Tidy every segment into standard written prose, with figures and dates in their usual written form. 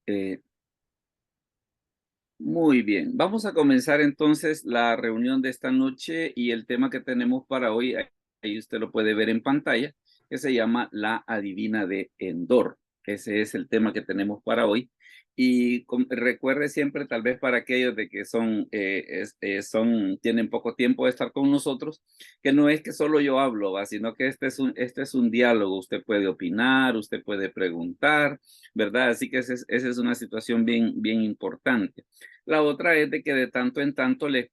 Eh, Muy bien, vamos a comenzar entonces la reunión de esta noche y el tema que tenemos para hoy, ahí usted lo puede ver en pantalla, que se llama La Adivina de Endor. Ese es el tema que tenemos para hoy. Y recuerde siempre, tal vez para aquellos de que tienen poco tiempo de estar con nosotros, que no es que solo yo hablo, ¿va? Sino que este es un diálogo. Usted puede opinar, usted puede preguntar, ¿verdad? Así que esa es una situación bien, bien importante. La otra es de que de tanto en tanto les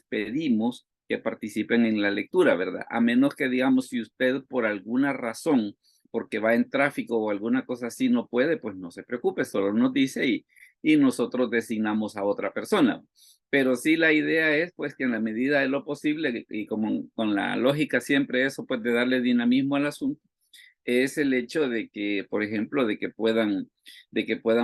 pedimos que participen en la lectura, ¿verdad? A menos que digamos, si usted por alguna razón, porque va en tráfico o alguna cosa así, no puede, pues no se preocupe, solo nos dice y nosotros designamos a otra persona. Pero sí la idea es pues que en la medida de lo posible y como con la lógica siempre eso pues de darle dinamismo al asunto, es el hecho de que, por ejemplo, de que puedan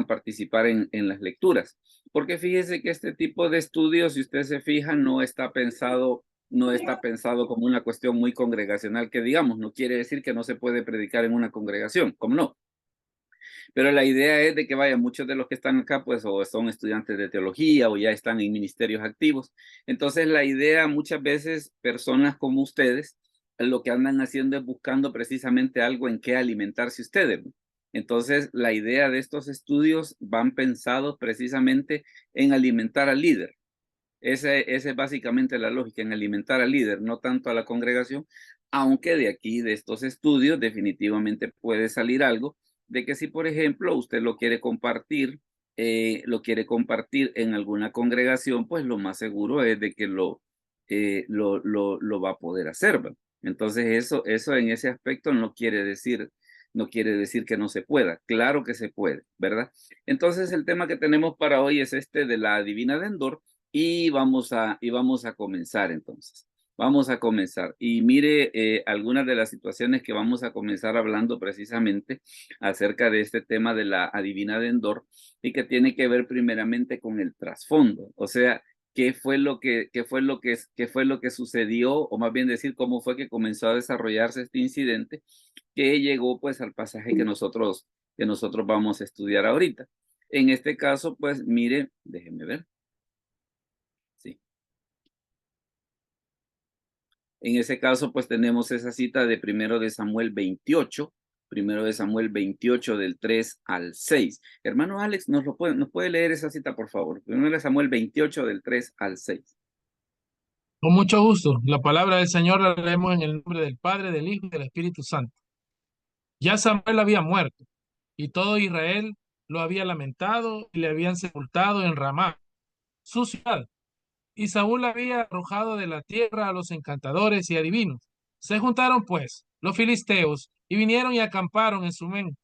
participar en las lecturas. Porque fíjese que este tipo de estudios, si usted se fija, no está pensado como una cuestión muy congregacional, que digamos, no quiere decir que no se puede predicar en una congregación, ¿cómo no? Pero la idea es de que vaya, muchos de los que están acá, pues, o son estudiantes de teología o ya están en ministerios activos. Entonces, la idea muchas veces, personas como ustedes, lo que andan haciendo es buscando precisamente algo en qué alimentarse ustedes, ¿no? Entonces, la idea de estos estudios van pensados precisamente en alimentar al líder. Esa es básicamente la lógica, en alimentar al líder, no tanto a la congregación, aunque de aquí, de estos estudios, definitivamente puede salir algo de que si, por ejemplo, usted lo quiere compartir en alguna congregación, pues lo más seguro es de que lo va a poder hacer, ¿va? Entonces, eso en ese aspecto no quiere decir que no se pueda. Claro que se puede, ¿verdad? Entonces, el tema que tenemos para hoy es este de la Divina de Endor, y vamos a comenzar entonces. Vamos a comenzar. Y mire algunas de las situaciones que vamos a comenzar hablando precisamente acerca de este tema de la adivina de Endor y que tiene que ver primeramente con el trasfondo. O sea, qué fue lo que sucedió, o más bien decir cómo fue que comenzó a desarrollarse este incidente que llegó pues al pasaje que nosotros vamos a estudiar ahorita. En este caso, pues mire, déjeme ver. Sí. En ese caso, pues tenemos esa cita de primero de Samuel 28 del 3 al 6. Hermano Alex, nos puede leer esa cita, por favor? Primero de Samuel 28 del 3 al 6. Con mucho gusto. La palabra del Señor la leemos en el nombre del Padre, del Hijo y del Espíritu Santo. Ya Samuel había muerto, y todo Israel lo había lamentado y le habían sepultado en Ramá, su ciudad. Y Saúl había arrojado de la tierra a los encantadores y adivinos. Se juntaron, pues, los filisteos y vinieron y acamparon en Sumén.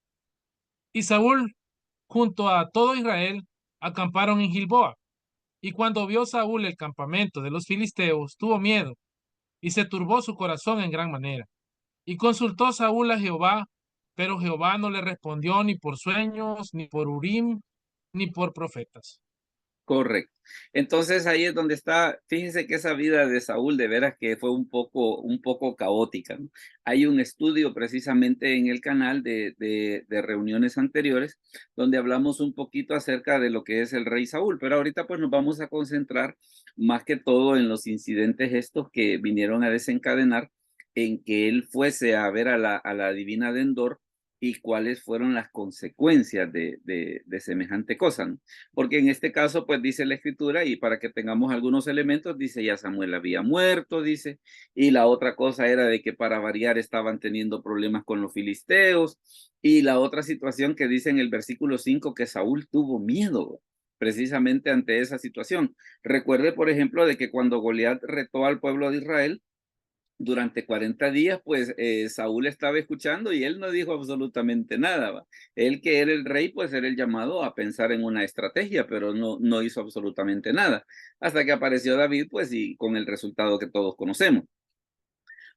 Y Saúl, junto a todo Israel, acamparon en Gilboa. Y cuando vio Saúl el campamento de los filisteos, tuvo miedo y se turbó su corazón en gran manera. Y consultó Saúl a Jehová, pero Jehová no le respondió ni por sueños, ni por Urim, ni por profetas. Correcto. Entonces ahí es donde está, fíjense que esa vida de Saúl de veras que fue un poco caótica, ¿no? Hay un estudio precisamente en el canal de reuniones anteriores donde hablamos un poquito acerca de lo que es el rey Saúl, pero ahorita pues nos vamos a concentrar más que todo en los incidentes estos que vinieron a desencadenar en que él fuese a ver a la divina de Endor y cuáles fueron las consecuencias de semejante cosa, ¿no? Porque en este caso, pues dice la escritura, y para que tengamos algunos elementos, dice ya Samuel había muerto, dice, y la otra cosa era de que para variar estaban teniendo problemas con los filisteos, y la otra situación que dice en el versículo 5 que Saúl tuvo miedo precisamente ante esa situación. Recuerde, por ejemplo, de que cuando Goliat retó al pueblo de Israel, durante 40 días, pues Saúl estaba escuchando y él no dijo absolutamente nada, ¿va? Él que era el rey, pues era el llamado a pensar en una estrategia, pero no hizo absolutamente nada. Hasta que apareció David, pues y con el resultado que todos conocemos.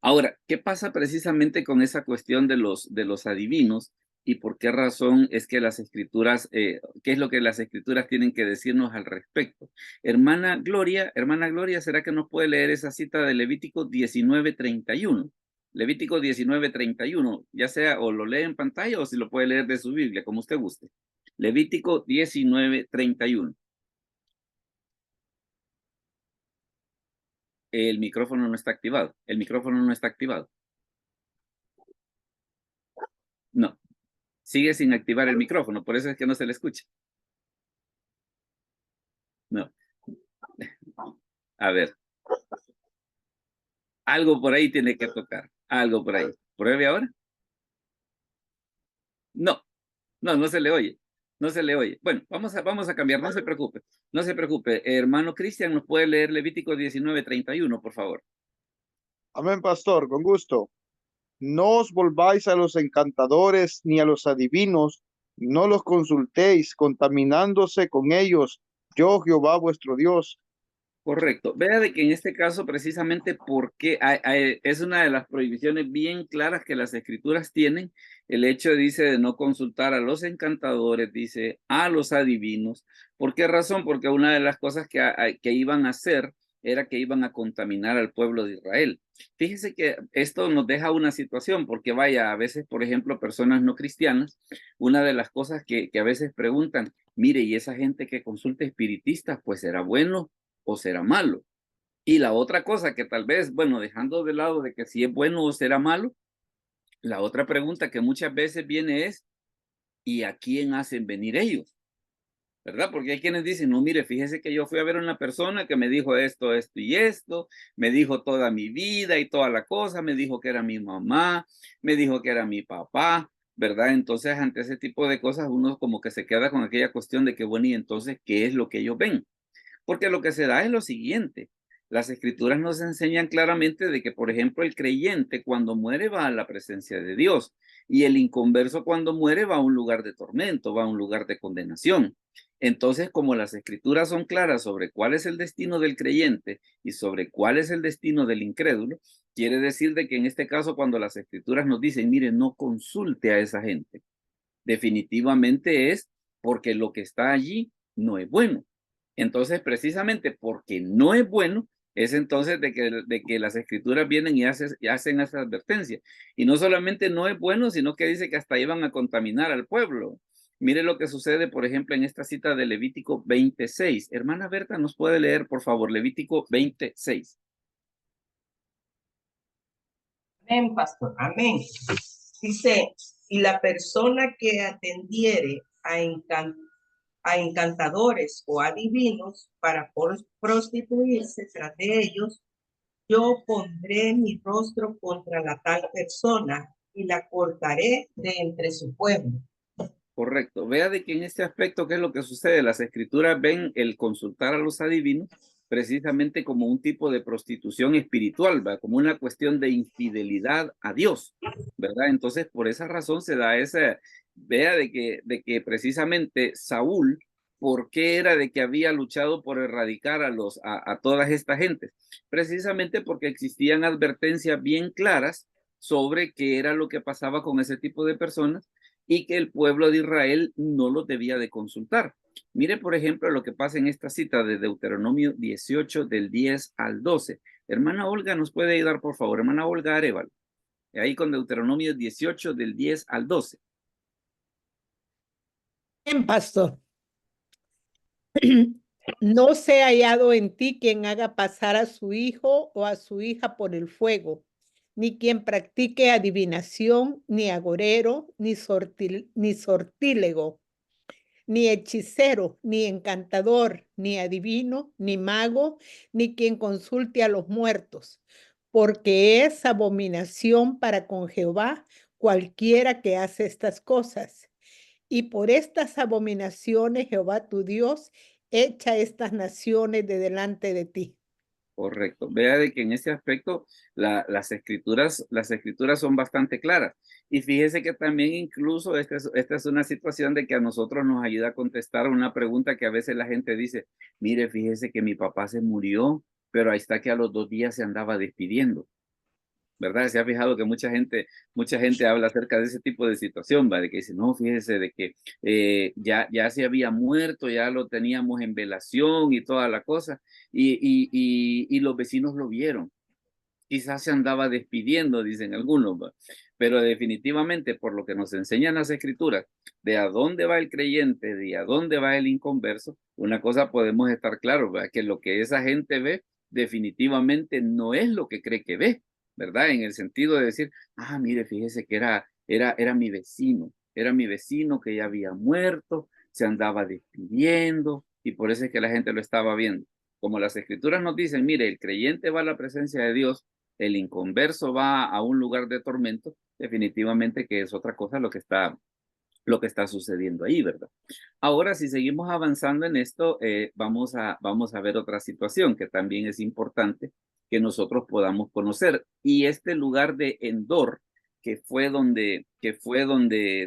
Ahora, ¿qué pasa precisamente con esa cuestión de los adivinos y por qué razón es que las escrituras, qué es lo que las escrituras tienen que decirnos al respecto? Hermana Gloria, ¿será que nos puede leer esa cita de Levítico 19:31? Levítico 19:31, ya sea o lo lee en pantalla o si lo puede leer de su Biblia, como usted guste. Levítico 19:31. El micrófono no está activado. El micrófono no está activado. No. Sigue sin activar el micrófono, por eso es que no se le escucha. No. A ver. Algo por ahí tiene que tocar. Algo por ahí. ¿Pruebe ahora? No. No, no se le oye. No se le oye. Bueno, vamos a cambiar. No se preocupe. No se preocupe. Hermano Cristian, ¿nos puede leer Levítico 19:31, por favor? Amén, pastor, con gusto. No os volváis a los encantadores ni a los adivinos, no los consultéis, contaminándose con ellos. Yo, Jehová vuestro Dios. Correcto. Vea de que en este caso precisamente porque es una de las prohibiciones bien claras que las escrituras tienen. El hecho dice de no consultar a los encantadores, dice a los adivinos. ¿Por qué razón? Porque una de las cosas que iban a hacer era que iban a contaminar al pueblo de Israel. Fíjese que esto nos deja una situación, porque vaya, a veces, por ejemplo, personas no cristianas, una de las cosas que a veces preguntan, mire, y esa gente que consulta espiritistas, pues será bueno o será malo. Y la otra cosa que tal vez, bueno, dejando de lado de que si es bueno o será malo, la otra pregunta que muchas veces viene es, ¿y a quién hacen venir ellos? ¿Verdad? Porque hay quienes dicen, no, mire, fíjese que yo fui a ver a una persona que me dijo esto, esto y esto, me dijo toda mi vida y toda la cosa, me dijo que era mi mamá, me dijo que era mi papá, ¿verdad? Entonces, ante ese tipo de cosas, uno como que se queda con aquella cuestión de que, bueno, y entonces, ¿qué es lo que ellos ven? Porque lo que se da es lo siguiente. Las escrituras nos enseñan claramente de que, por ejemplo, el creyente cuando muere va a la presencia de Dios y el inconverso cuando muere va a un lugar de tormento, va a un lugar de condenación. Entonces, como las escrituras son claras sobre cuál es el destino del creyente y sobre cuál es el destino del incrédulo, quiere decir de que en este caso cuando las escrituras nos dicen, mire, no consulte a esa gente, definitivamente es porque lo que está allí no es bueno. Entonces, precisamente porque no es bueno, es entonces de que las escrituras vienen y hacen esa advertencia. Y no solamente no es bueno, sino que dice que hasta iban a contaminar al pueblo. Mire lo que sucede, por ejemplo, en esta cita de Levítico 26. Hermana Berta, ¿nos puede leer, por favor, Levítico 26? Amén, pastor. Amén. Dice, y la persona que atendiere a encantadores o adivinos para prostituirse tras de ellos, yo pondré mi rostro contra la tal persona y la cortaré de entre su pueblo. Correcto. Vea de que en este aspecto, ¿qué es lo que sucede? Las escrituras ven el consultar a los adivinos precisamente como un tipo de prostitución espiritual, ¿verdad? Como una cuestión de infidelidad a Dios, ¿verdad? Entonces, por esa razón se da esa, vea de que precisamente Saúl, ¿por qué era de que había luchado por erradicar a todas estas gentes? Precisamente porque existían advertencias bien claras sobre qué era lo que pasaba con ese tipo de personas y que el pueblo de Israel no lo debía de consultar. Mire, por ejemplo, lo que pasa en esta cita de Deuteronomio 18, del 10 al 12. Hermana Olga, ¿nos puede ayudar, por favor? Hermana Olga Arevalo. Ahí con Deuteronomio 18, del 10 al 12. Bien, pastor. No sea hallado en ti quien haga pasar a su hijo o a su hija por el fuego, ni quien practique adivinación, ni agorero, ni sortílego, ni hechicero, ni encantador, ni adivino, ni mago, ni quien consulte a los muertos, porque es abominación para con Jehová cualquiera que hace estas cosas. Y por estas abominaciones Jehová tu Dios echa estas naciones de delante de ti. Correcto. Vea de que en ese aspecto las escrituras son bastante claras. Y fíjese que también incluso esta es una situación de que a nosotros nos ayuda a contestar una pregunta que a veces la gente dice, mire, fíjese que mi papá se murió, pero ahí está que a los 2 días se andaba despidiendo. ¿Verdad? Se ha fijado que mucha gente habla acerca de ese tipo de situación, ¿va? De que dice, no, fíjese de que ya se había muerto, ya lo teníamos en velación y toda la cosa, y los vecinos lo vieron. Quizás se andaba despidiendo, dicen algunos, ¿va? Pero definitivamente, por lo que nos enseñan las escrituras, de a dónde va el creyente, de a dónde va el inconverso, una cosa podemos estar claros, ¿verdad? Que lo que esa gente ve definitivamente no es lo que cree que ve, ¿verdad? En el sentido de decir, mire, fíjese que era mi vecino que ya había muerto, se andaba despidiendo y por eso es que la gente lo estaba viendo. Como las escrituras nos dicen, mire, el creyente va a la presencia de Dios, el inconverso va a un lugar de tormento, definitivamente que es otra cosa lo que está sucediendo ahí, ¿verdad? Ahora, si seguimos avanzando en esto, vamos a ver otra situación que también es importante que nosotros podamos conocer. Y este lugar de Endor, que fue donde,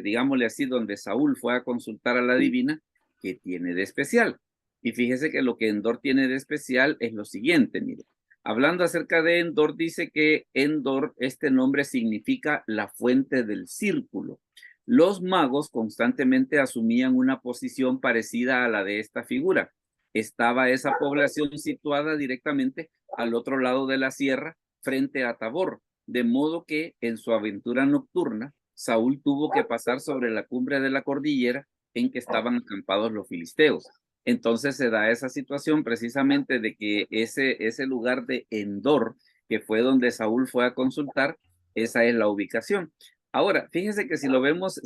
digámosle así, donde Saúl fue a consultar a la divina, ¿qué tiene de especial? Y fíjese que lo que Endor tiene de especial es lo siguiente, mire. Hablando acerca de Endor, dice que Endor, este nombre significa la fuente del círculo. Los magos constantemente asumían una posición parecida a la de esta figura. Estaba esa población situada directamente al otro lado de la sierra, frente a Tabor, de modo que en su aventura nocturna, Saúl tuvo que pasar sobre la cumbre de la cordillera en que estaban acampados los filisteos. Entonces se da esa situación precisamente de que ese lugar de Endor, que fue donde Saúl fue a consultar, esa es la ubicación. Ahora, fíjese que si lo vemos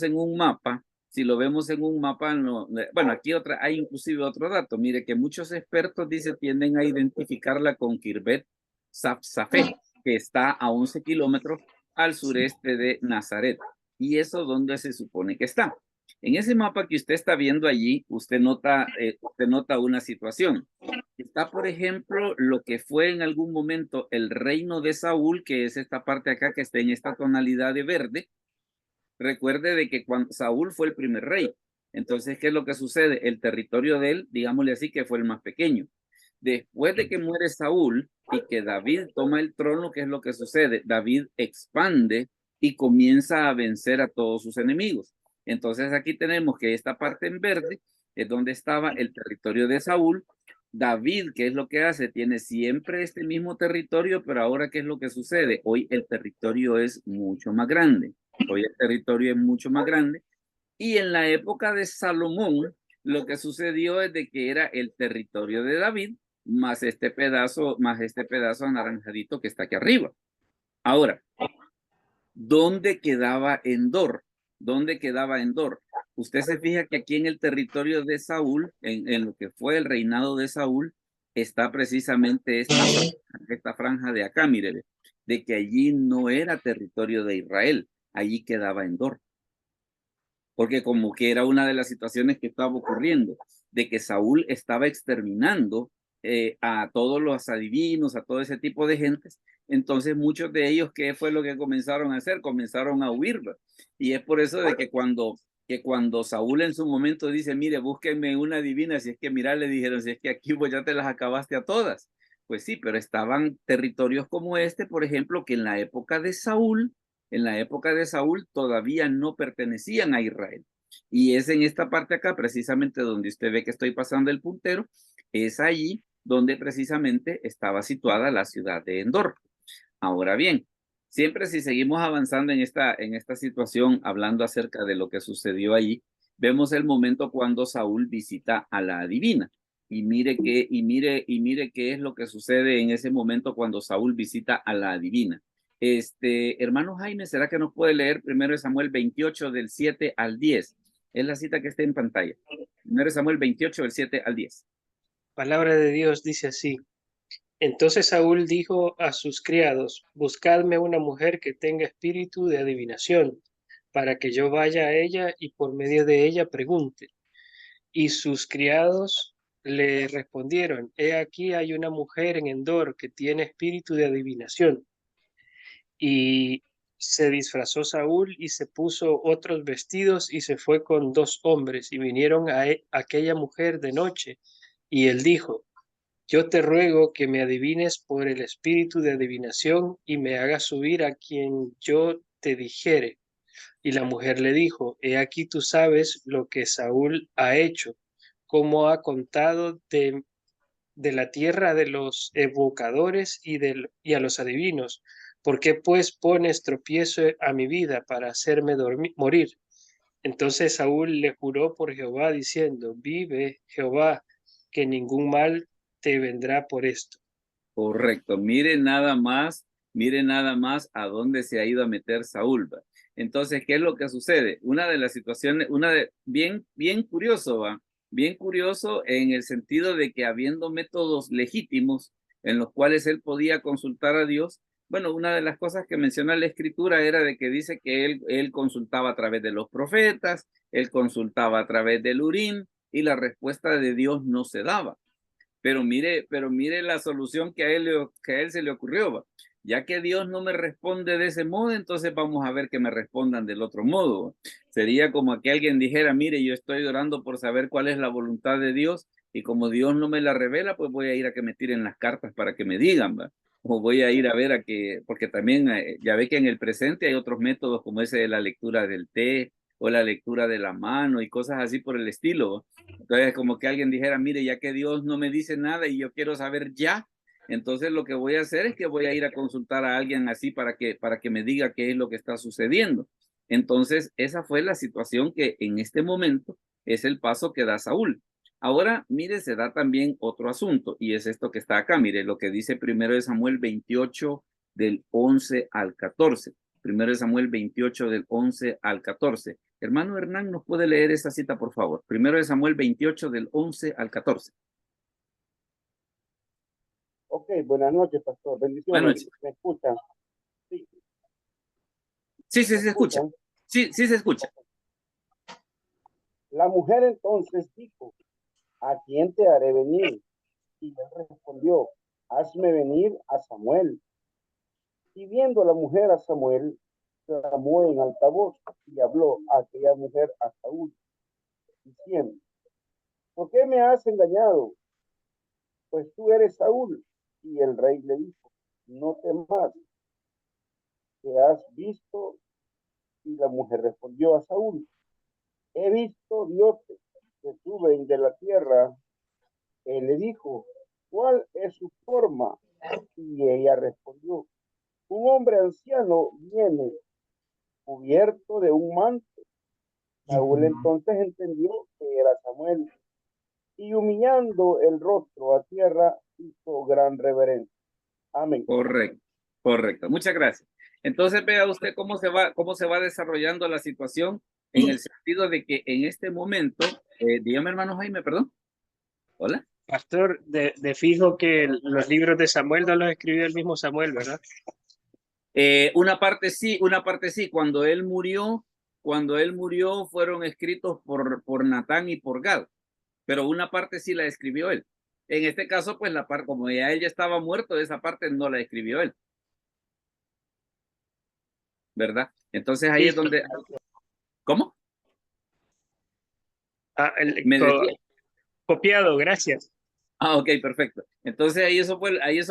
en un mapa, bueno, aquí hay inclusive otro dato, mire que muchos expertos tienden a identificarla con Kirbet Safsafé, que está a 11 kilómetros al sureste de Nazaret. ¿Y eso dónde se supone que está? En ese mapa que usted está viendo allí, usted nota una situación. Está, por ejemplo, lo que fue en algún momento el reino de Saúl, que es esta parte acá que está en esta tonalidad de verde. Recuerde de que cuando Saúl fue el primer rey. Entonces, ¿qué es lo que sucede? El territorio de él, digámosle así, que fue el más pequeño. Después de que muere Saúl y que David toma el trono, ¿qué es lo que sucede? David expande y comienza a vencer a todos sus enemigos. Entonces aquí tenemos que esta parte en verde es donde estaba el territorio de Saúl. David, ¿qué es lo que hace? Tiene siempre este mismo territorio, pero ahora, ¿qué es lo que sucede? Hoy el territorio es mucho más grande. Hoy el territorio es mucho más grande. Y en la época de Salomón, lo que sucedió es de que era el territorio de David, más este pedazo anaranjadito que está aquí arriba. Ahora, ¿dónde quedaba Endor? ¿Dónde quedaba Endor? Usted se fija que aquí en el territorio de Saúl, en lo que fue el reinado de Saúl, está precisamente esta franja de acá, mire, de que allí no era territorio de Israel, allí quedaba Endor. Porque como que era una de las situaciones que estaba ocurriendo, de que Saúl estaba exterminando a todos los adivinos, a todo ese tipo de gentes. Entonces muchos de ellos, ¿qué fue lo que comenzaron a hacer? Comenzaron a huir. Y es por eso de que cuando Saúl en su momento dice, mire, búsquenme una divina, si es que, mira, le dijeron, si es que aquí vos ya te las acabaste a todas. Pues sí, pero estaban territorios como este, por ejemplo, que en la época de Saúl todavía no pertenecían a Israel. Y es en esta parte acá, precisamente donde usted ve que estoy pasando el puntero, es allí donde precisamente estaba situada la ciudad de Endor. Ahora bien, siempre si seguimos avanzando en esta situación, hablando acerca de lo que sucedió allí, vemos el momento cuando Saúl visita a la adivina. Y mire qué es lo que sucede en ese momento cuando Saúl visita a la adivina. Hermano Jaime, ¿será que nos puede leer 1 Samuel 28 del 7 al 10? Es la cita que está en pantalla. 1 Samuel 28 del 7 al 10. Palabra de Dios dice así. Entonces Saúl dijo a sus criados, buscadme una mujer que tenga espíritu de adivinación, para que yo vaya a ella y por medio de ella pregunte. Y sus criados le respondieron, he aquí hay una mujer en Endor que tiene espíritu de adivinación. Y se disfrazó Saúl y se puso otros vestidos y se fue con 2 hombres y vinieron a aquella mujer de noche. Y él dijo, yo te ruego que me adivines por el espíritu de adivinación y me hagas subir a quien yo te dijere. Y la mujer le dijo, he aquí tú sabes lo que Saúl ha hecho, cómo ha contado de la tierra de los evocadores y a los adivinos, ¿Por qué pues pones tropiezo a mi vida para hacerme morir? Entonces Saúl le juró por Jehová, diciendo, vive Jehová, que ningún mal te vendrá por esto. Correcto. Mire nada más a dónde se ha ido a meter Saúl. ¿Va? Entonces, ¿qué es lo que sucede? Una de las situaciones, bien curioso, ¿va? Bien curioso en el sentido de que habiendo métodos legítimos en los cuales él podía consultar a Dios, bueno, una de las cosas que menciona la escritura era de que dice que él consultaba a través de los profetas, él consultaba a través del Urim y la respuesta de Dios no se daba. Pero mire la solución que a él se le ocurrió. ¿Va? Ya que Dios no me responde de ese modo, entonces vamos a ver que me respondan del otro modo. ¿Va? Sería como que alguien dijera, mire, yo estoy orando por saber cuál es la voluntad de Dios y como Dios no me la revela, pues voy a ir a que me tiren las cartas para que me digan, ¿va? O voy a ir a ver porque también ya ve que en el presente hay otros métodos como ese de la lectura del té o la lectura de la mano y cosas así por el estilo. ¿Va? Entonces, como que alguien dijera, mire, ya que Dios no me dice nada y yo quiero saber ya, entonces lo que voy a hacer es que voy a ir a consultar a alguien así para que me diga qué es lo que está sucediendo. Entonces, esa fue la situación que en este momento es el paso que da Saúl. Ahora, mire, se da también otro asunto y es esto que está acá. Mire, lo que dice 1 Samuel 28 del 11 al 14. 1 Samuel 28 del 11 al 14. Hermano Hernán, ¿nos puede leer esa cita, por favor? 1 Samuel 28 del 11 al 14. Ok, buenas noches, pastor. Bendiciones. Buenas noches. ¿Me escuchan? Sí. Sí, se escucha. Sí, se escucha. La mujer entonces dijo, ¿a quién te haré venir? Y él respondió, hazme venir a Samuel. Y viendo la mujer a Samuel, clamó en alta voz y habló a aquella mujer a Saúl, diciendo, ¿por qué me has engañado? Pues tú eres Saúl. Y el rey le dijo, no temas, que has visto. Y la mujer respondió a Saúl, he visto dioses que suben de la tierra. Él le dijo, ¿cuál es su forma? Y ella respondió, un hombre anciano viene cubierto de un manto. Saúl entonces entendió que era Samuel y humillando el rostro a tierra hizo gran reverencia. Amén. Correcto. Muchas gracias. Entonces vea usted cómo se va desarrollando la situación en el sentido de que en este momento, dígame hermano Jaime, perdón. Hola. Pastor, de fijo que los libros de Samuel no los escribió el mismo Samuel, ¿verdad? Una parte sí. Cuando él murió fueron escritos por Natán y por Gad, pero una parte sí la escribió él. En este caso, pues la parte, como ya él ya estaba muerto, esa parte no la escribió él. ¿Verdad? Entonces ahí es donde... ¿Cómo? Me decía. Copiado, gracias. Ok, perfecto. Entonces ahí eso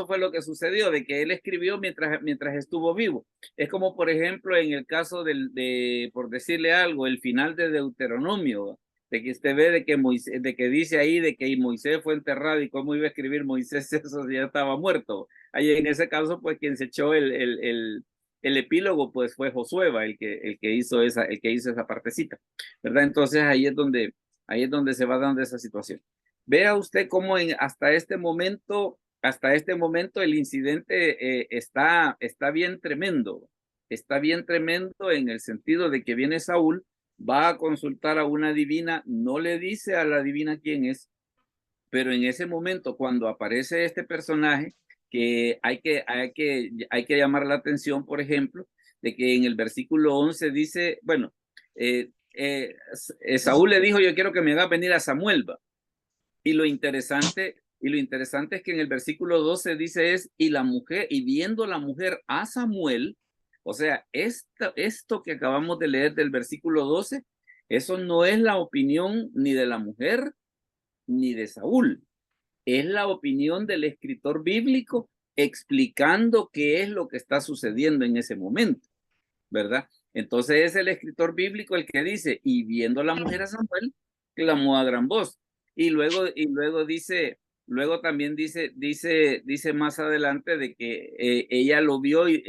fue lo que sucedió, de que él escribió mientras estuvo vivo. Es como, por ejemplo, en el caso por decirle algo, el final de Deuteronomio, de que usted ve de que dice ahí de que Moisés fue enterrado y cómo iba a escribir Moisés, eso ya estaba muerto. Ahí en ese caso, pues quien se echó el epílogo, pues fue Josué, el que hizo esa partecita, ¿verdad? Entonces ahí es donde se va dando esa situación. Vea usted cómo hasta este momento el incidente está bien tremendo. Está bien tremendo en el sentido de que viene Saúl, va a consultar a una divina, no le dice a la divina quién es, pero en ese momento cuando aparece este personaje, que hay que llamar la atención, por ejemplo, de que en el versículo 11 dice, bueno, Saúl le dijo, yo quiero que me haga venir a Samuel, ¿va? Y lo interesante es que en el versículo 12 dice y viendo la mujer a Samuel, o sea, esto que acabamos de leer del versículo 12, eso no es la opinión ni de la mujer ni de Saúl, es la opinión del escritor bíblico explicando qué es lo que está sucediendo en ese momento, ¿verdad? Entonces es el escritor bíblico el que dice, y viendo la mujer a Samuel, clamó a gran voz. Y luego dice Luego también dice más adelante de que ella lo vio y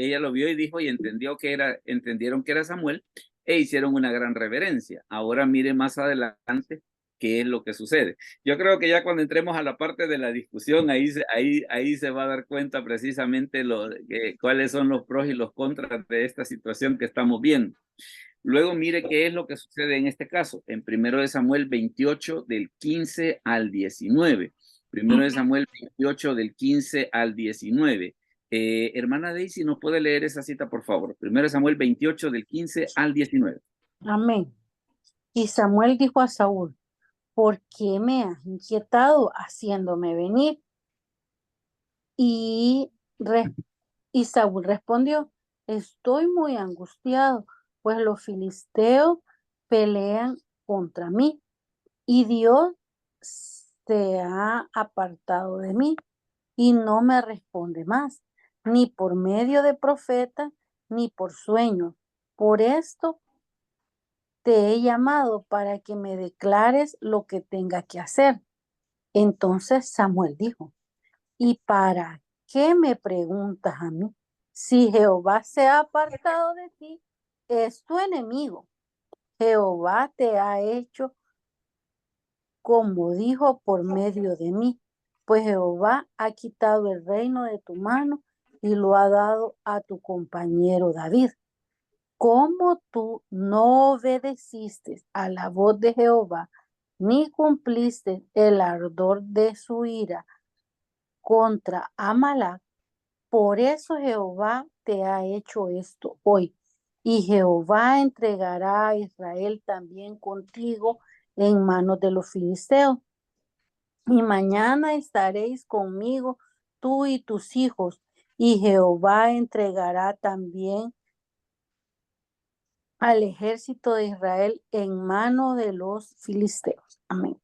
dijo y entendieron que era Samuel e hicieron una gran reverencia. Ahora mire más adelante qué es lo que sucede. Yo creo que ya cuando entremos a la parte de la discusión, ahí se va a dar cuenta precisamente cuáles son los pros y los contras de esta situación que estamos viendo. Luego mire qué es lo que sucede en este caso, en 1 Samuel 28 del 15 al 19. 1 Samuel 28 del 15 al 19. Hermana Daisy, ¿nos puede leer esa cita, por favor? 1 Samuel 28 del 15 al 19. Amén. Y Samuel dijo a Saúl, ¿por qué me has inquietado haciéndome venir? Y Saúl respondió, estoy muy angustiado, pues los filisteos pelean contra mí y Dios se ha apartado de mí y no me responde más, ni por medio de profeta, ni por sueño. Por esto te he llamado para que me declares lo que tenga que hacer. Entonces Samuel dijo, ¿y para qué me preguntas a mí? Si Jehová se ha apartado de ti, es tu enemigo. Jehová te ha hecho como dijo por medio de mí, pues Jehová ha quitado el reino de tu mano y lo ha dado a tu compañero David. Como tú no obedeciste a la voz de Jehová, ni cumpliste el ardor de su ira contra Amalac, por eso Jehová te ha hecho esto hoy. Y Jehová entregará a Israel también contigo en manos de los filisteos. Y mañana estaréis conmigo, tú y tus hijos, y Jehová entregará también al ejército de Israel en manos de los filisteos. Amén.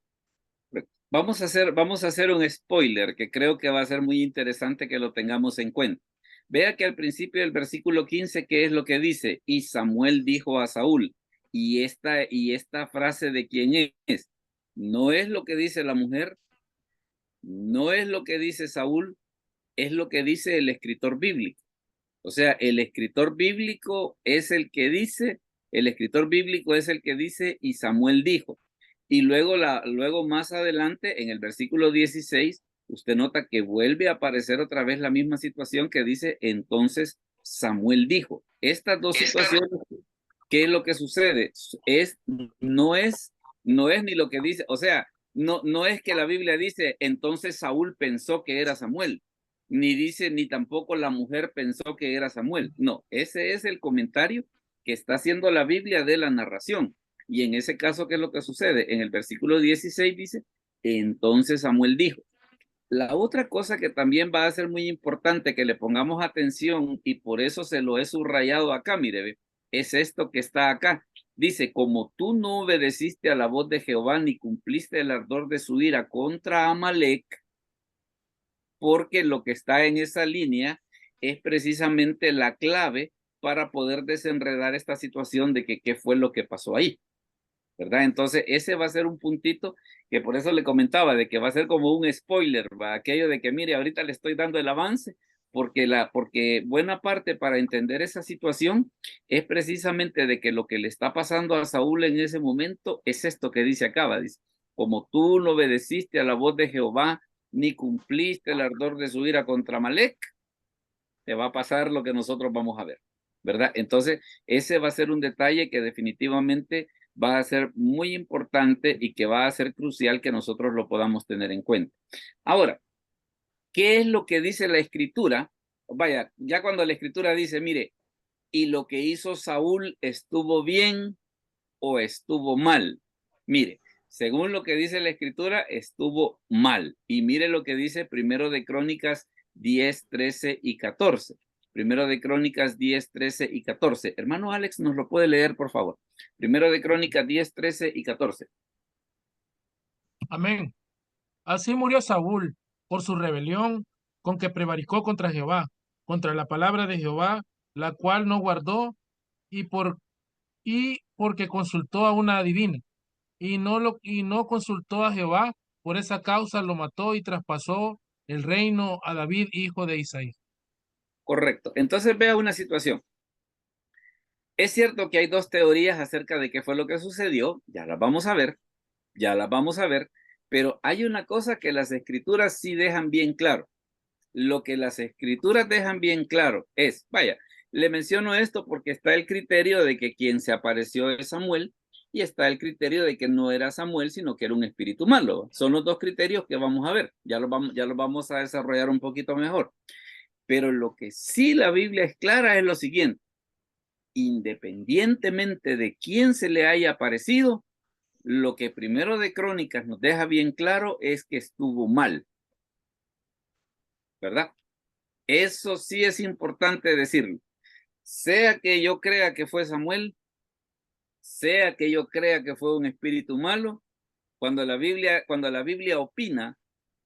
Vamos a hacer un spoiler que creo que va a ser muy interesante que lo tengamos en cuenta. Vea que al principio del versículo 15, ¿qué es lo que dice? Y Samuel dijo a Saúl, y esta frase de quién es, no es lo que dice la mujer, no es lo que dice Saúl, es lo que dice el escritor bíblico. O sea, el escritor bíblico es el que dice, y Samuel dijo. Y luego más adelante, en el versículo 16, usted nota que vuelve a aparecer otra vez la misma situación que dice, entonces Samuel dijo. Estas dos situaciones, ¿qué es lo que sucede? No es ni lo que dice, o sea, no es que la Biblia dice, entonces Saúl pensó que era Samuel, ni dice, ni tampoco la mujer pensó que era Samuel. No, ese es el comentario que está haciendo la Biblia de la narración. Y en ese caso, ¿qué es lo que sucede? En el versículo 16 dice, entonces Samuel dijo. La otra cosa que también va a ser muy importante que le pongamos atención, y por eso se lo he subrayado acá, mire, es esto que está acá. Dice, como tú no obedeciste a la voz de Jehová ni cumpliste el ardor de su ira contra Amalek, porque lo que está en esa línea es precisamente la clave para poder desenredar esta situación de que qué fue lo que pasó ahí, ¿verdad? Entonces ese va a ser un puntito que por eso le comentaba de que va a ser como un spoiler, ¿va? Aquello de que mire, ahorita le estoy dando el avance, porque buena parte para entender esa situación es precisamente de que lo que le está pasando a Saúl en ese momento es esto que dice acá, dice, como tú no obedeciste a la voz de Jehová, ni cumpliste el ardor de su ira contra Amalek, te va a pasar lo que nosotros vamos a ver, ¿verdad? Entonces, ese va a ser un detalle que definitivamente va a ser muy importante y que va a ser crucial que nosotros lo podamos tener en cuenta. Ahora, ¿qué es lo que dice la Escritura? Vaya, ya cuando la Escritura dice, mire, y lo que hizo Saúl estuvo bien o estuvo mal. Mire, según lo que dice la Escritura, estuvo mal. Y mire lo que dice 1 de Crónicas 10, 13 y 14. 1 de Crónicas 10, 13 y 14. Hermano Alex, ¿nos lo puede leer, por favor? 1 de Crónicas 10, 13 y 14. Amén. Así murió Saúl por su rebelión con que prevaricó contra Jehová, contra la palabra de Jehová, la cual no guardó, y porque consultó a una adivina, y no consultó a Jehová, por esa causa lo mató y traspasó el reino a David, hijo de Isaí. Correcto. Entonces vea una situación. Es cierto que hay dos teorías acerca de qué fue lo que sucedió, ya las vamos a ver, pero hay una cosa que las escrituras sí dejan bien claro. Lo que las escrituras dejan bien claro es, vaya, le menciono esto porque está el criterio de que quien se apareció es Samuel y está el criterio de que no era Samuel, sino que era un espíritu malo. Son los dos criterios que vamos a ver, ya los vamos a desarrollar un poquito mejor. Pero lo que sí la Biblia es clara es lo siguiente: independientemente de quién se le haya aparecido, lo que Primero de Crónicas nos deja bien claro es que estuvo mal, ¿verdad? Eso sí es importante decirlo. Sea que yo crea que fue Samuel, sea que yo crea que fue un espíritu malo, cuando la Biblia opina,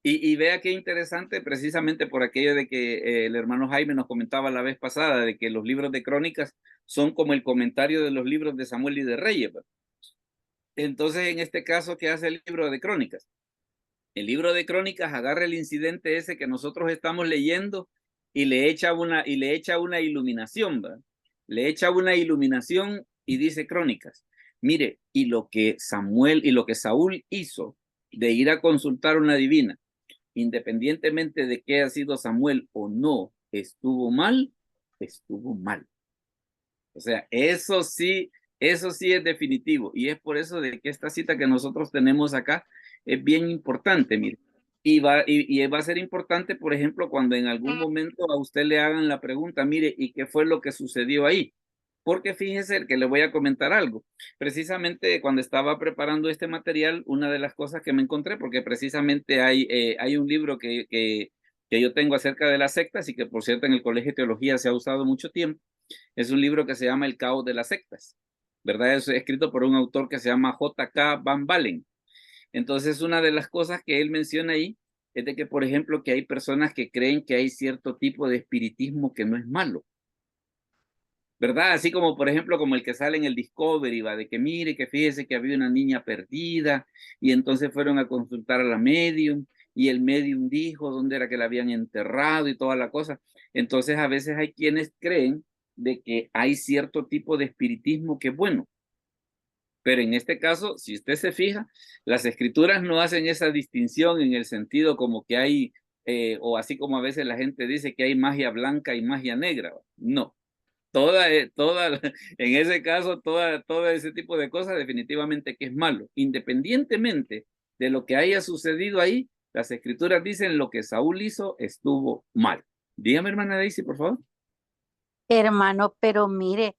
y vea qué interesante, precisamente por aquello de que el hermano Jaime nos comentaba la vez pasada, de que los libros de Crónicas son como el comentario de los libros de Samuel y de Reyes. Entonces, en este caso, ¿qué hace el libro de Crónicas? El libro de Crónicas agarra el incidente ese que nosotros estamos leyendo y le echa una iluminación, ¿verdad? Le echa una iluminación y dice Crónicas: mire, y lo que Saúl hizo de ir a consultar una divina, independientemente de que haya sido Samuel o no, estuvo mal. O sea, eso sí es definitivo. Y es por eso de que esta cita que nosotros tenemos acá es bien importante, mire. Y va a ser importante, por ejemplo, cuando en algún momento a usted le hagan la pregunta, mire, ¿y qué fue lo que sucedió ahí? Porque fíjese que le voy a comentar algo. Precisamente cuando estaba preparando este material, una de las cosas que me encontré, porque precisamente hay un libro que yo tengo acerca de las sectas y que, por cierto, en el Colegio de Teología se ha usado mucho tiempo. Es un libro que se llama El caos de las sectas, ¿verdad? Es escrito por un autor que se llama J.K. Van Balen. Entonces, una de las cosas que él menciona ahí es de que, por ejemplo, que hay personas que creen que hay cierto tipo de espiritismo que no es malo, ¿verdad? Así como, por ejemplo, como el que sale en el Discovery, va, de que mire, que fíjese que había una niña perdida y entonces fueron a consultar a la medium y el medium dijo dónde era que la habían enterrado y toda la cosa. Entonces, a veces hay quienes creen de que hay cierto tipo de espiritismo que es bueno. Pero en este caso, si usted se fija, las escrituras no hacen esa distinción en el sentido como que hay, o así como a veces la gente dice que hay magia blanca y magia negra. No, en ese caso, todo ese tipo de cosas definitivamente que es malo. Independientemente de lo que haya sucedido ahí, las escrituras dicen lo que Saúl hizo estuvo mal. Dígame, hermana Daisy, por favor. Hermano, pero mire,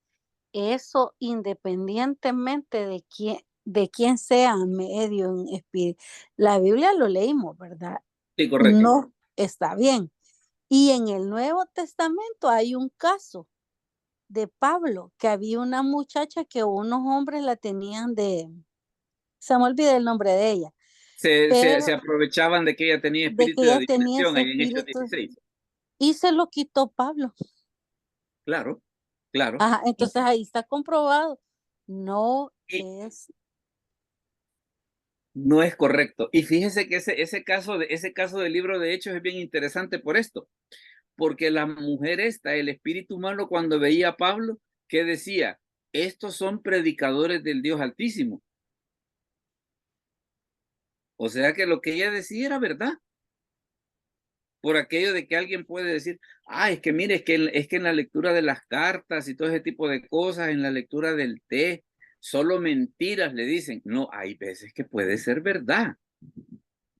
eso independientemente de quién sea medio en espíritu. La Biblia lo leímos, ¿verdad? Sí, correcto. No está bien. Y en el Nuevo Testamento hay un caso de Pablo, que había una muchacha que unos hombres la tenían se me olvida el nombre de ella, Se aprovechaban de que ella tenía de que espíritu de ella tenía adivinación ese ahí en Hechos espíritu 16. y se lo quitó Pablo. Claro, claro. Ajá, entonces ahí está comprobado. No Y es. no es correcto. Y fíjese que ese caso del libro de Hechos es bien interesante por esto. Porque la mujer esta, el espíritu humano, cuando veía a Pablo, ¿qué decía? Estos son predicadores del Dios Altísimo. O sea que lo que ella decía era verdad. Por aquello de que alguien puede decir, es que mire, es que en la lectura de las cartas y todo ese tipo de cosas, en la lectura del té, solo mentiras le dicen. No, hay veces que puede ser verdad.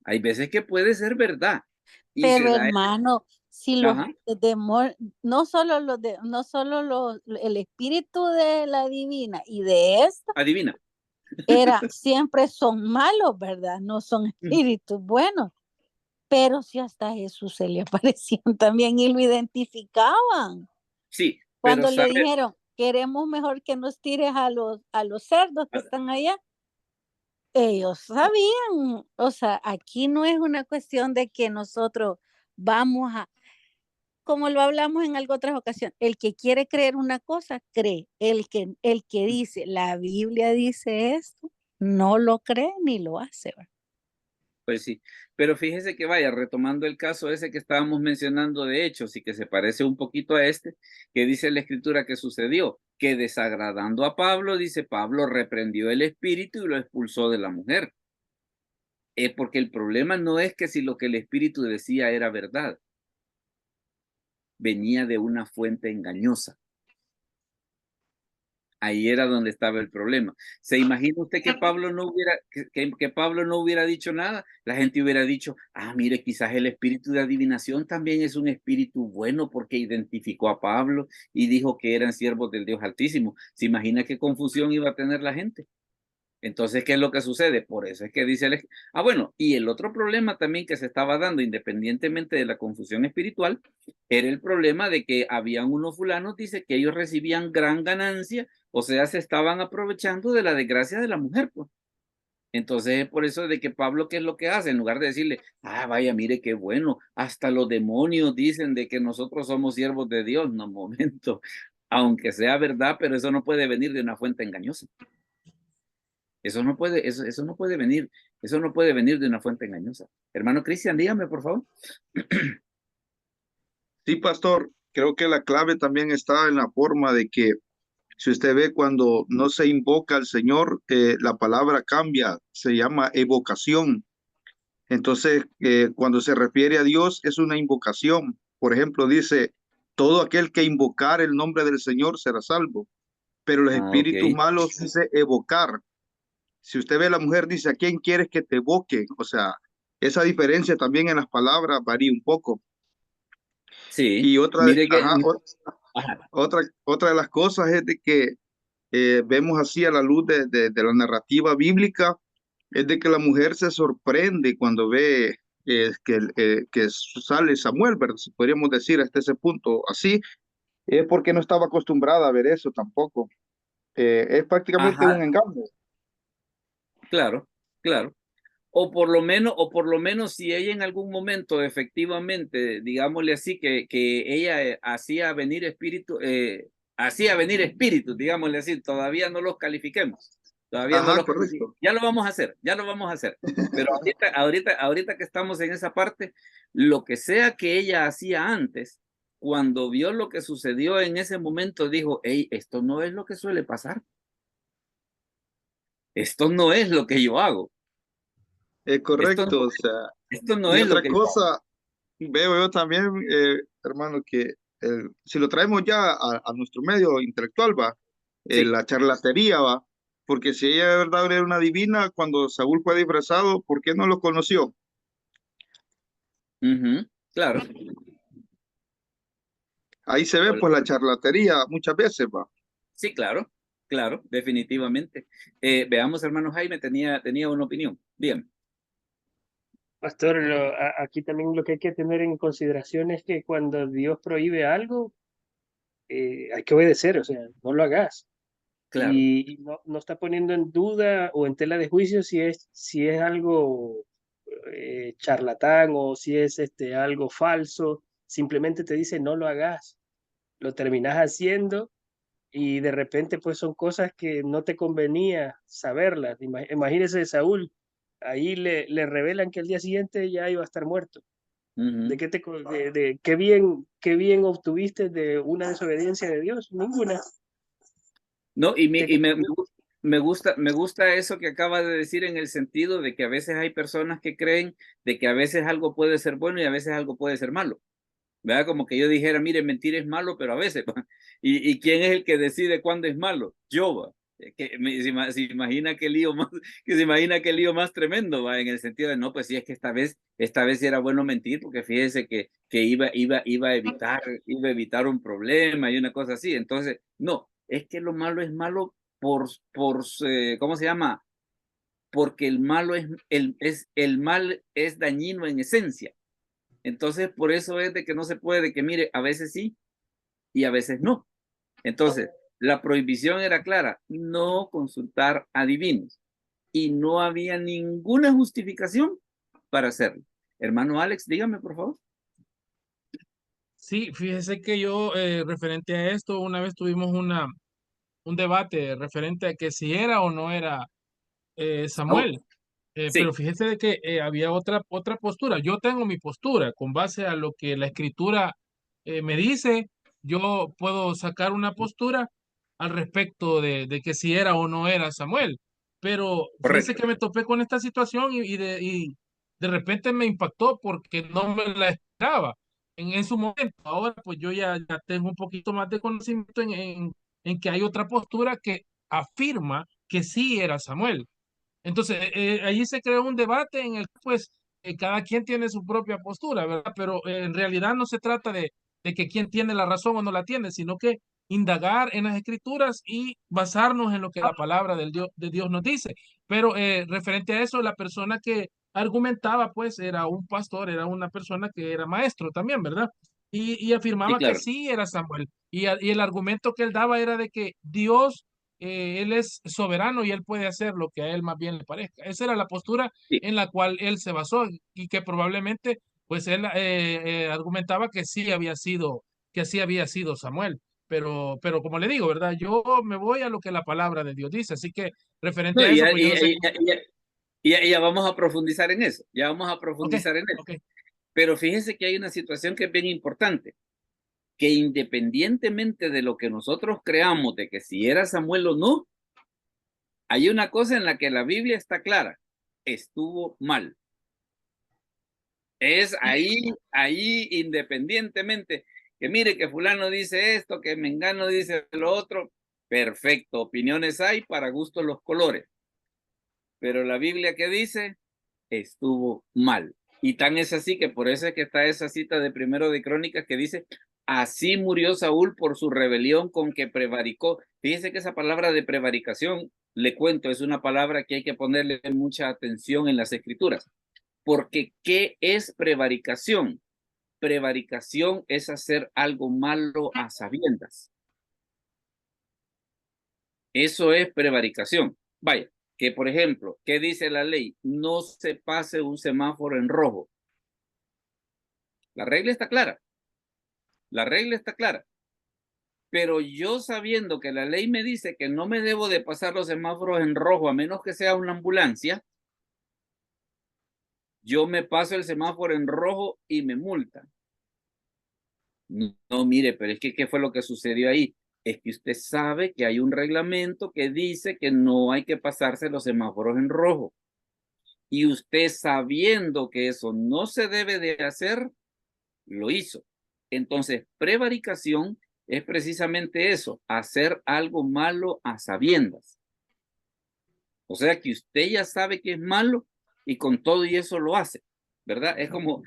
Hay veces que puede ser verdad. Y Pero se da. hermano, si los Ajá, no solo el espíritu de la divina y de esta adivina. siempre son malos, ¿verdad? No son espíritus buenos. Pero si hasta a Jesús se le aparecían también y lo identificaban. Sí, pero Cuando le sabe, dijeron, queremos mejor que nos tires a los cerdos que están allá, ellos sabían. O sea, aquí no es una cuestión de que nosotros vamos como lo hablamos en algo otras ocasiones, el que quiere creer una cosa, cree. El que dice, la Biblia dice esto, no lo cree ni lo hace. ¿Verdad? Pues sí, pero fíjese que vaya, retomando el caso ese que estábamos mencionando de Hechos y que se parece un poquito a este, que dice la escritura que sucedió, que desagradando a Pablo, dice Pablo reprendió el espíritu y lo expulsó de la mujer. Porque el problema no es que si lo que el espíritu decía era verdad, venía de una fuente engañosa. Ahí era donde estaba el problema. ¿Se imagina usted que Pablo no hubiera, que Pablo no hubiera dicho nada? La gente hubiera dicho, ah, mire, quizás el espíritu de adivinación también es un espíritu bueno porque identificó a Pablo y dijo que eran siervos del Dios Altísimo. ¿Se imagina qué confusión iba a tener la gente? Entonces, ¿qué es lo que sucede? Por eso es que dice bueno, y el otro problema también que se estaba dando, independientemente de la confusión espiritual, era el problema de que habían unos fulanos, dice que ellos recibían gran ganancia, o sea, se estaban aprovechando de la desgracia de la mujer, pues. Entonces, es por eso de que Pablo, ¿qué es lo que hace? En lugar de decirle, ah, vaya, mire qué bueno, hasta los demonios dicen de que nosotros somos siervos de Dios. No, momento, aunque sea verdad, pero eso no puede venir de una fuente engañosa. Eso no puede, eso no puede venir, eso no puede venir de una fuente engañosa. Hermano Cristian, dígame, por favor. Sí, pastor, creo que la clave también está en la forma de que si usted ve cuando no se invoca al Señor, la palabra cambia, se llama evocación. Entonces, cuando se refiere a Dios, es una invocación. Por ejemplo, dice, todo aquel que invocar el nombre del Señor será salvo. Pero los Ah, ok. espíritus malos dice evocar. Si usted ve a la mujer, dice, ¿a quién quieres que te evoque? O sea, esa diferencia también en las palabras varía un poco. Sí, Y otra, mire que, ajá, ajá, otra de las cosas es de que vemos así a la luz de la narrativa bíblica, es de que la mujer se sorprende cuando ve que sale Samuel, ¿verdad? Si podríamos decir hasta ese punto así, es porque no estaba acostumbrada a ver eso tampoco. Es prácticamente un ajá, engaño. claro, claro. O por lo menos si ella en algún momento efectivamente, digámosle así, que ella hacía venir espíritus, digámosle así, todavía no los califiquemos, todavía no Ajá, los califiquemos. correcto. Ya lo vamos a hacer, ya lo vamos a hacer. Pero ahorita que estamos en esa parte, lo que sea que ella hacía antes, cuando vio lo que sucedió en ese momento, dijo, hey, esto no es lo que suele pasar, esto no es lo que yo hago, Es esto no, correcto, o sea, esto no y es lo otra que yo hago. cosa, veo yo también, hermano, que si lo traemos ya a nuestro medio intelectual, va, Sí. la charlatería, va, porque si ella de verdad era una divina, cuando Saúl fue disfrazado, ¿por qué no lo conoció? Ujú, claro. Ahí se ve pues la charlatería muchas veces, va. Sí, claro, claro, definitivamente. Veamos, hermano Jaime, tenía una opinión. Bien. Pastor, aquí también lo que hay que tener en consideración es que cuando Dios prohíbe algo, hay que obedecer, o sea, no lo hagas. Claro. Y no está poniendo en duda o en tela de juicio si es algo charlatán o si es algo falso. Simplemente te dice no lo hagas. Lo terminas haciendo y de repente pues son cosas que no te convenía saberlas. Imagínese Saúl, ahí le revelan que el día siguiente ya iba a estar muerto. ¿De Ujú. qué qué bien obtuviste de una desobediencia de Dios? Ninguna. No, y, Te- me gusta eso que acaba de decir en el sentido de que a veces hay personas que creen de que a veces algo puede ser bueno y a veces algo puede ser malo. ¿Verdad? Como que yo dijera, mire, mentir es malo, pero a veces, ¿va? ¿Y quién es el que decide cuándo es malo? Yo, ¿va? Se imagina qué lío más, que se imagina qué lío más tremendo, ¿va? En el sentido de, no, pues sí, es que esta vez sí era bueno mentir, porque fíjese que iba a evitar un problema y una cosa así. Entonces, no, es que lo malo es malo ¿cómo se llama? Porque el malo el mal es dañino en esencia. Entonces, por eso es de que no se puede, de que mire, a veces sí y a veces no. Entonces, la prohibición era clara, no consultar a divinos y no había ninguna justificación para hacerlo. Hermano Alex, dígame, por favor. Sí, fíjese que yo, referente a esto, una vez tuvimos un debate referente a que si era o no era Oh, Samuel. Pero Sí, fíjese de que había otra postura. Yo tengo mi postura con base a lo que la escritura me dice. Yo puedo sacar una postura al respecto de que si era o no era Samuel. Pero fíjese correcto. que me topé con esta situación y de repente me impactó porque no me la esperaba en su momento. Ahora pues yo ya tengo un poquito más de conocimiento en que hay otra postura que afirma que sí era Samuel. Entonces, allí se creó un debate en el que, pues, cada quien tiene su propia postura, ¿verdad? Pero en realidad no se trata de que quién tiene la razón o no la tiene, sino que indagar en las escrituras y basarnos en lo que la palabra de Dios nos dice. Pero referente a eso, la persona que argumentaba, pues, era un pastor, era una persona que era maestro también, ¿verdad? Y Sí, afirmaba que claro. sí era Samuel. Y el argumento que él daba era de que Dios él es soberano y él puede hacer lo que a él más bien le parezca. Esa era la postura Sí. en la cual él se basó y que probablemente, pues él argumentaba que sí había sido Samuel. Pero como le digo, ¿verdad? Yo me voy a lo que la palabra de Dios dice. Así que referente No, a eso, pues yo no sé. ya vamos a profundizar en eso. Ya vamos a Ok, profundizar en eso. ok. Pero fíjese que hay una situación que es bien importante, que independientemente de lo que nosotros creamos de que si era Samuel o no, hay una cosa en la que la Biblia está clara: estuvo mal. Es ahí independientemente que mire que fulano dice esto, que mengano dice lo otro, perfecto, opiniones hay para gustos los colores, pero la Biblia que dice estuvo mal. Y tan es así que por eso es que está esa cita de Primero de Crónicas que dice: así murió Saúl por su rebelión con que prevaricó. Fíjese que esa palabra de prevaricación, le cuento, es una palabra que hay que ponerle mucha atención en las escrituras. Porque ¿qué es prevaricación? Prevaricación es hacer algo malo a sabiendas. Eso es prevaricación. Vaya, que por ejemplo, ¿qué dice la ley? No se pase un semáforo en rojo. La regla está clara. La regla está clara. Pero yo sabiendo que la ley me dice que no me debo de pasar los semáforos en rojo a menos que sea una ambulancia, yo me paso el semáforo en rojo y me multan. No, no, mire, pero es que, ¿qué fue lo que sucedió ahí? Es que usted sabe que hay un reglamento que dice que no hay que pasarse los semáforos en rojo. Y usted sabiendo que eso no se debe de hacer, lo hizo. Entonces, prevaricación es precisamente eso, hacer algo malo a sabiendas. O sea que usted ya sabe que es malo y con todo y eso lo hace, ¿verdad? Es como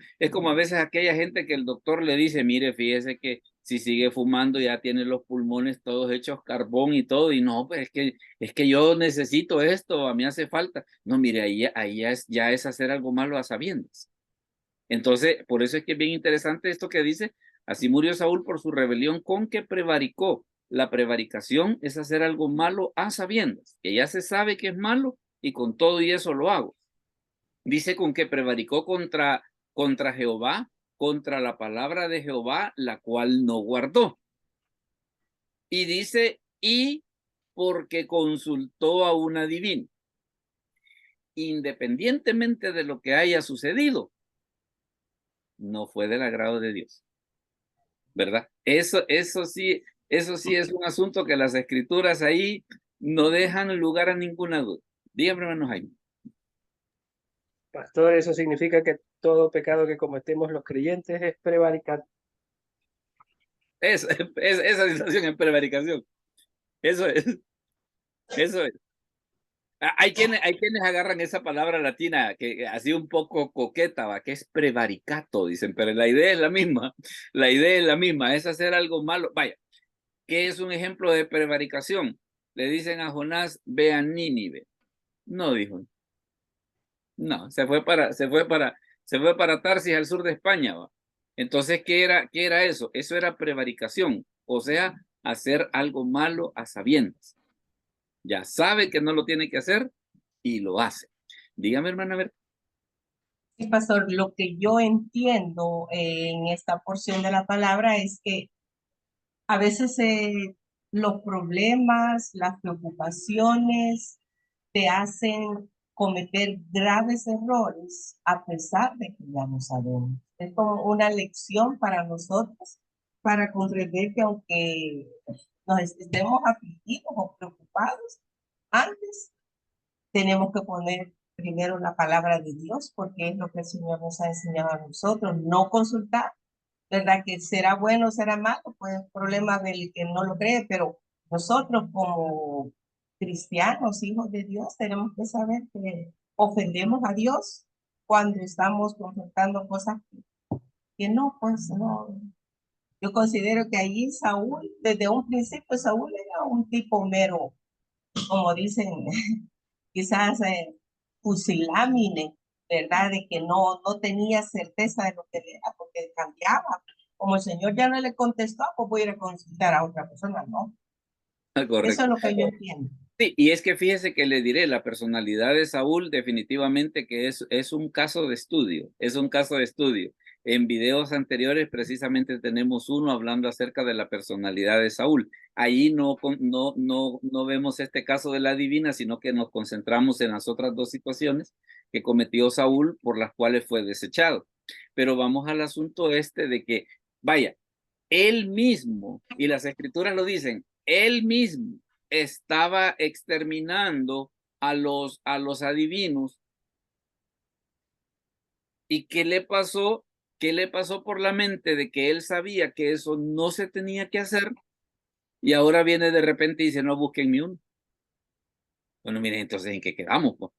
a veces aquella gente que el doctor le dice: mire, fíjese que si sigue fumando ya tiene los pulmones todos hechos carbón y todo, y no, pues es que yo necesito esto, a mí hace falta. No, mire, ahí ya es hacer algo malo a sabiendas. Entonces, por eso es que es bien interesante esto que dice: así murió Saúl por su rebelión con que prevaricó. La prevaricación es hacer algo malo a sabiendas, que ya se sabe que es malo y con todo y eso lo hago. Dice con que prevaricó contra Jehová, contra la palabra de Jehová, la cual no guardó. Y dice, y porque consultó a un adivino. Independientemente de lo que haya sucedido, no fue del agrado de Dios, ¿verdad? Eso sí es un asunto que las escrituras ahí no dejan lugar a ninguna duda. Dígame, hermano Jaime. Pastor, eso significa que todo pecado que cometemos los creyentes es prevaricar. Esa situación es prevaricación. Eso es. Eso es. Hay quienes agarran esa palabra latina que así un poco coqueta, ¿va? Que es prevaricato, dicen, pero la idea es la misma. La idea es la misma, es hacer algo malo. Vaya, ¿qué es un ejemplo de prevaricación? Le dicen a Jonás: ve a Nínive. No, dijo. No, se fue para Tarsis, al sur de España, ¿va? Entonces, qué era eso? Eso era prevaricación, o sea, hacer algo malo a sabiendas. Ya sabe que no lo tiene que hacer y lo hace. Dígame, hermana, a ver. Sí, pastor, lo que yo entiendo en esta porción de la palabra es que a veces los problemas, las preocupaciones te hacen cometer graves errores a pesar de que ya lo sabemos. Es como una lección para nosotros, para comprender que aunque nos estemos afligidos o preocupados, antes tenemos que poner primero la palabra de Dios, porque es lo que el Señor nos ha enseñado a nosotros, no consultar, ¿verdad? Que será bueno o será malo, pues problema del que no lo cree, pero nosotros como cristianos, hijos de Dios, tenemos que saber que ofendemos a Dios cuando estamos consultando cosas que no, pues no. Yo considero que allí Saúl, desde un principio, Saúl era un tipo mero, como dicen, quizás pusilánime, ¿verdad? De que no tenía certeza de lo que era, porque cambiaba. Como el Señor ya no le contestó, pues voy a ir a consultar a otra persona, ¿no? Correcto. Eso es lo que yo entiendo. Sí, y es que fíjese que le diré, la personalidad de Saúl definitivamente que es un caso de estudio, es un caso de estudio. En videos anteriores precisamente tenemos uno hablando acerca de la personalidad de Saúl. Ahí no vemos este caso de la divina, sino que nos concentramos en las otras dos situaciones que cometió Saúl por las cuales fue desechado. Pero vamos al asunto este de que, vaya, él mismo, y las escrituras lo dicen, él mismo estaba exterminando a los adivinos. ¿Y qué le pasó? ¿Qué le pasó por la mente de que él sabía que eso no se tenía que hacer? Y ahora viene de repente y dice, no, búsquenme uno. Bueno, miren, entonces, ¿en qué quedamos? Pues?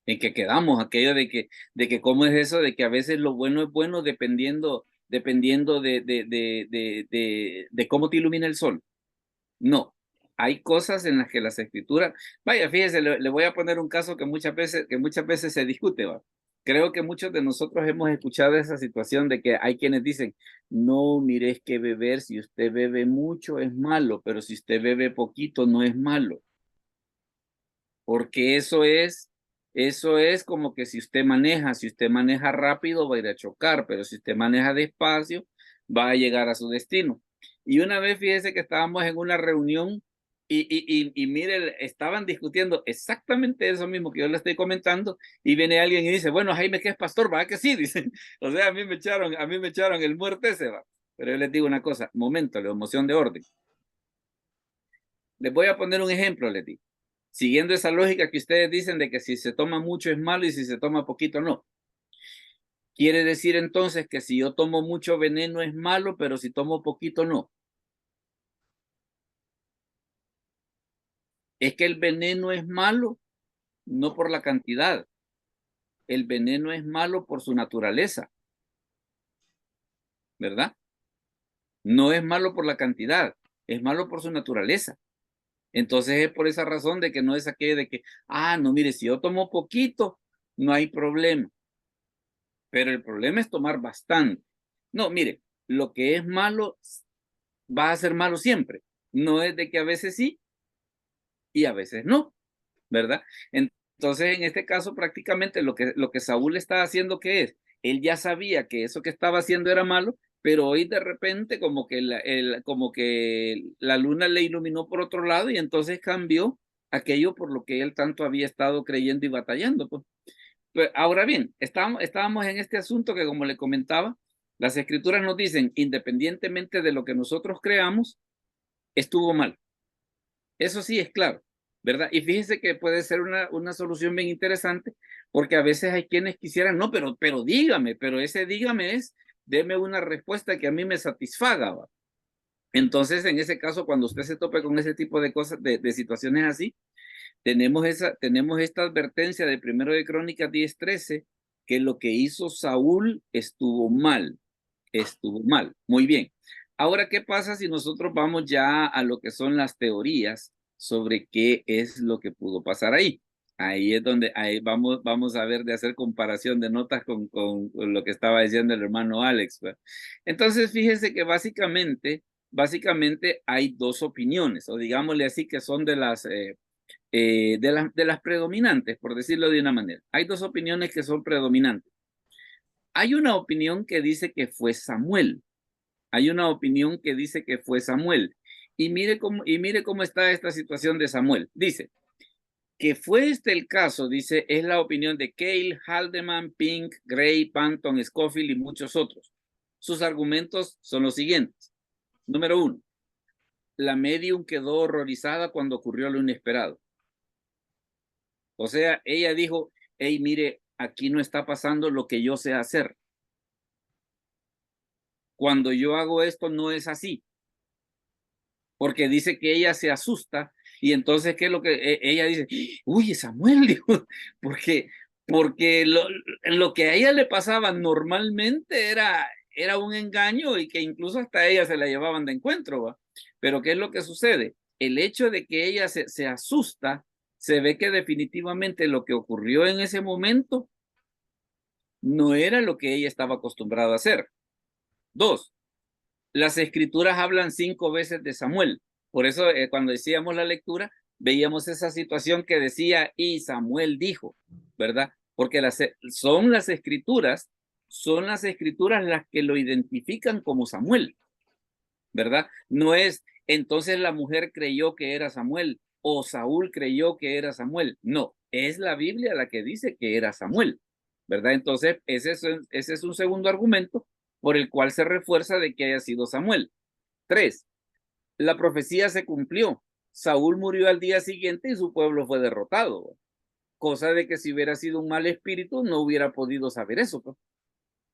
¿En qué quedamos? Aquello de que cómo es eso, de que a veces lo bueno es bueno dependiendo de cómo te ilumina el sol. No, hay cosas en las que las escrituras, vaya, fíjese, le voy a poner un caso que muchas veces se discute, ¿va? Creo que muchos de nosotros hemos escuchado esa situación de que hay quienes dicen, no, mire, es que beber, si usted bebe mucho es malo, pero si usted bebe poquito no es malo. Porque eso es como que si usted maneja rápido va a ir a chocar, pero si usted maneja despacio va a llegar a su destino. Y una vez fíjese que estábamos en una reunión y mire, estaban discutiendo exactamente eso mismo que yo le estoy comentando y viene alguien y dice, bueno, Jaime, que es pastor, va que sí, dice. O sea, a mí me echaron el muerto ese, va. Pero yo les digo una cosa, momento, la emoción de orden. Les voy a poner un ejemplo, les digo. Siguiendo esa lógica que ustedes dicen de que si se toma mucho es malo y si se toma poquito no. Quiere decir entonces que si yo tomo mucho veneno es malo, pero si tomo poquito no. Es que el veneno es malo no por la cantidad. El veneno es malo por su naturaleza. ¿Verdad? No es malo por la cantidad, es malo por su naturaleza. Entonces es por esa razón de que no es aquello de que, no, mire, si yo tomo poquito, no hay problema. Pero el problema es tomar bastante. No, mire, lo que es malo va a ser malo siempre. No es de que a veces sí y a veces no, ¿verdad? Entonces, en este caso, prácticamente lo que Saúl está haciendo, ¿qué es? Él ya sabía que eso que estaba haciendo era malo, pero hoy de repente como que la luna le iluminó por otro lado y entonces cambió aquello por lo que él tanto había estado creyendo y batallando, pues. Ahora bien, estábamos en este asunto que, como le comentaba, las escrituras nos dicen, independientemente de lo que nosotros creamos, estuvo mal. Eso sí es claro, ¿verdad? Y fíjese que puede ser una solución bien interesante, porque a veces hay quienes quisieran, no, pero dígame, pero ese dígame es, deme una respuesta que a mí me satisfaga, ¿va? Entonces, en ese caso, cuando usted se tope con ese tipo de cosas, de situaciones así, tenemos esta advertencia de 1 de Crónicas 10:13, que lo que hizo Saúl estuvo mal. Muy bien. Ahora, ¿qué pasa si nosotros vamos ya a lo que son las teorías sobre qué es lo que pudo pasar ahí? Ahí es donde vamos a ver de hacer comparación de notas con lo que estaba diciendo el hermano Alex, ¿verdad? Entonces, fíjese que básicamente hay dos opiniones, o digámosle así, que son de las predominantes, por decirlo de una manera. Hay dos opiniones que son predominantes. Hay una opinión que dice que fue Samuel. Hay una opinión que dice que fue Samuel. Y mire cómo está esta situación de Samuel. Dice, Que fue este el caso, dice, es la opinión de Cale, Haldeman, Pink, Gray, Panton, Scofield y muchos otros. Sus argumentos son los siguientes. Número 1. La medium quedó horrorizada cuando ocurrió lo inesperado. O sea, ella dijo, hey, mire, aquí no está pasando lo que yo sé hacer. Cuando yo hago esto no es así. Porque dice que ella se asusta y entonces, ¿qué es lo que ella dice? Uy, Samuel, dijo, porque lo que a ella le pasaba normalmente era un engaño y que incluso hasta a ella se la llevaban de encuentro, ¿va? Pero ¿qué es lo que sucede? El hecho de que ella se asusta, se ve que definitivamente lo que ocurrió en ese momento no era lo que ella estaba acostumbrada a hacer. 2. Las escrituras hablan 5 veces de Samuel. Por eso cuando decíamos la lectura, veíamos esa situación que decía, y Samuel dijo, ¿verdad? Porque son las escrituras las que lo identifican como Samuel, ¿verdad? No es, entonces la mujer creyó que era Samuel o Saúl creyó que era Samuel. No, es la Biblia la que dice que era Samuel, ¿verdad? Entonces, ese es un segundo argumento por el cual se refuerza de que haya sido Samuel. 3. La profecía se cumplió. Saúl murió al día siguiente y su pueblo fue derrotado. Cosa de que si hubiera sido un mal espíritu no hubiera podido saber eso.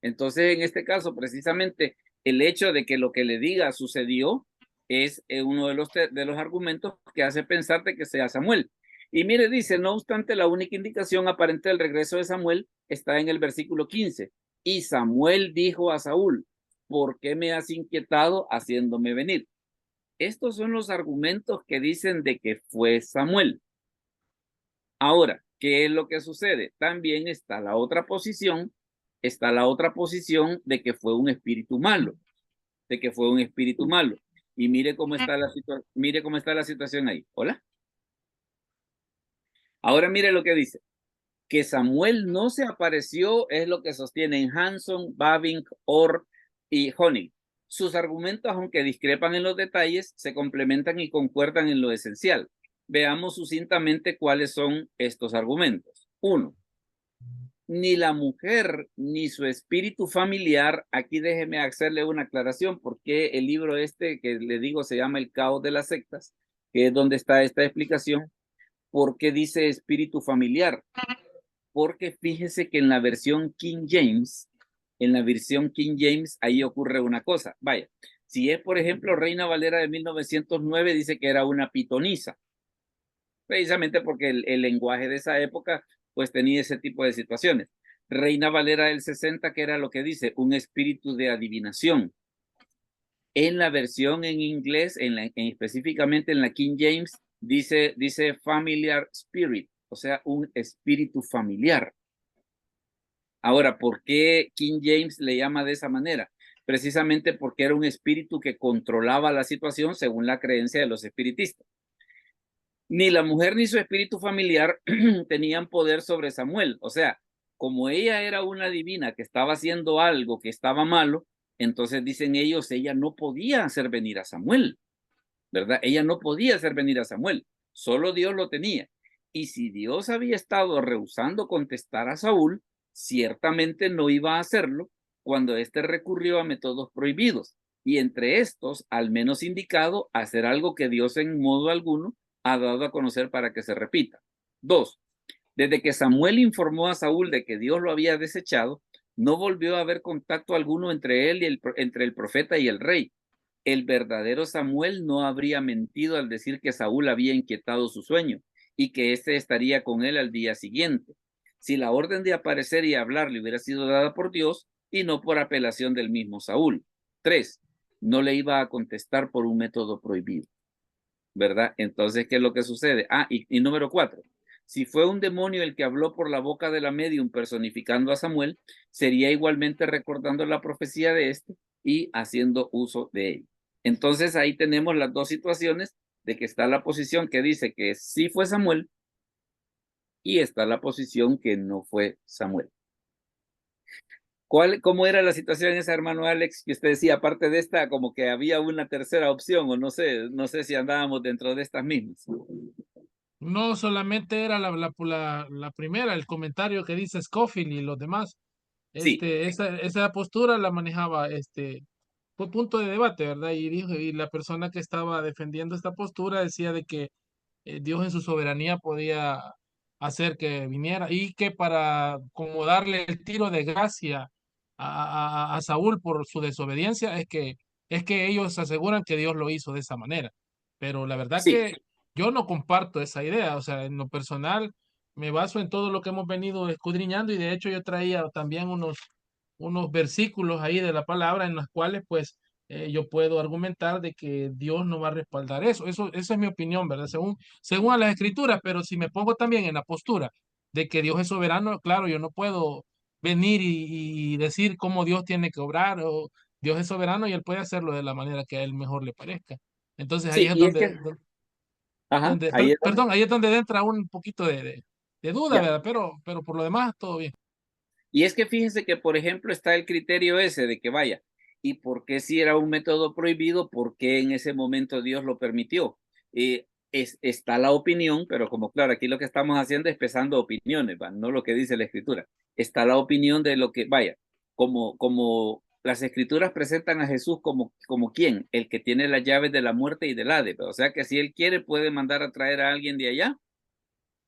Entonces, en este caso, precisamente, el hecho de que lo que le diga sucedió es uno de los argumentos que hace pensar de que sea Samuel. Y mire, dice, no obstante, la única indicación aparente del regreso de Samuel está en el versículo 15. Y Samuel dijo a Saúl, ¿por qué me has inquietado haciéndome venir? Estos son los argumentos que dicen de que fue Samuel. Ahora, ¿qué es lo que sucede? También está la otra posición de que fue un espíritu malo, Y mire cómo está la situación ahí. ¿Hola? Ahora mire lo que dice. Que Samuel no se apareció es lo que sostienen Hanson, Bavinck, Orr y Honig. Sus argumentos, aunque discrepan en los detalles, se complementan y concuerdan en lo esencial. Veamos sucintamente cuáles son estos argumentos. 1. Ni la mujer ni su espíritu familiar, aquí déjeme hacerle una aclaración, porque el libro que le digo se llama El caos de las sectas, que es donde está esta explicación. ¿Por qué dice espíritu familiar? Porque fíjese que en la versión King James, ahí ocurre una cosa. Vaya, si es, por ejemplo, Reina Valera de 1909, dice que era una pitonisa, precisamente porque el lenguaje de esa época, pues tenía ese tipo de situaciones. Reina Valera del 60, que era lo que dice, un espíritu de adivinación. En la versión en inglés, específicamente en la King James, dice familiar spirit, o sea, un espíritu familiar. Ahora, ¿por qué King James le llama de esa manera? Precisamente porque era un espíritu que controlaba la situación según la creencia de los espiritistas. Ni la mujer ni su espíritu familiar tenían poder sobre Samuel. O sea, como ella era una divina que estaba haciendo algo que estaba malo, entonces dicen ellos, ella no podía hacer venir a Samuel, ¿verdad? Ella no podía hacer venir a Samuel, solo Dios lo tenía. Y si Dios había estado rehusando contestar a Saúl, ciertamente no iba a hacerlo cuando éste recurrió a métodos prohibidos, y entre estos, al menos indicado, hacer algo que Dios en modo alguno ha dado a conocer para que se repita. 2. Desde que Samuel informó a Saúl de que Dios lo había desechado, no volvió a haber contacto alguno entre él y entre el profeta y el rey. El verdadero Samuel no habría mentido al decir que Saúl había inquietado su sueño y que éste estaría con él al día siguiente. Si la orden de aparecer y hablar le hubiera sido dada por Dios y no por apelación del mismo Saúl. 3. No le iba a contestar por un método prohibido, ¿verdad? Entonces, ¿qué es lo que sucede? Y número 4. Si fue un demonio el que habló por la boca de la medium personificando a Samuel, sería igualmente recordando la profecía de este y haciendo uso de ella. Entonces, ahí tenemos las dos situaciones de que está la posición que dice que sí fue Samuel y está la posición que no fue Samuel. ¿Cómo era la situación esa, hermano Alex, que usted decía, aparte de esta, como que había una tercera opción, o no sé si andábamos dentro de estas mismas? No solamente era la primera, el comentario que dice Scofield y los demás. Sí, Esa postura la manejaba fue punto de debate, ¿verdad? Y la persona que estaba defendiendo esta postura decía de que Dios en su soberanía podía hacer que viniera y que para como darle el tiro de gracia a Saúl por su desobediencia es que ellos aseguran que Dios lo hizo de esa manera. Pero la verdad sí, que yo no comparto esa idea, o sea, en lo personal me baso en todo lo que hemos venido escudriñando y de hecho yo traía también unos versículos ahí de la palabra en los cuales pues yo puedo argumentar de que Dios no va a respaldar eso. Esa es mi opinión, ¿verdad? Según a las escrituras, pero si me pongo también en la postura de que Dios es soberano, claro, yo no puedo venir y decir cómo Dios tiene que obrar o Dios es soberano y él puede hacerlo de la manera que a él mejor le parezca. Entonces ahí sí, es y es que, ajá, ahí es donde, perdón, ahí es donde entra un poquito de duda, ya. ¿verdad? Pero por lo demás, todo bien. Y es que fíjese que, por ejemplo, está el criterio ese de que vaya, ¿y por qué si era un método prohibido, por qué en ese momento Dios lo permitió? Está la opinión, pero como claro, aquí lo que estamos haciendo es pesando opiniones, ¿va? No lo que dice la escritura. Está la opinión de lo que, vaya, como las escrituras presentan a Jesús como quién, el que tiene las llaves de la muerte y del Hades. O sea que si él quiere puede mandar a traer a alguien de allá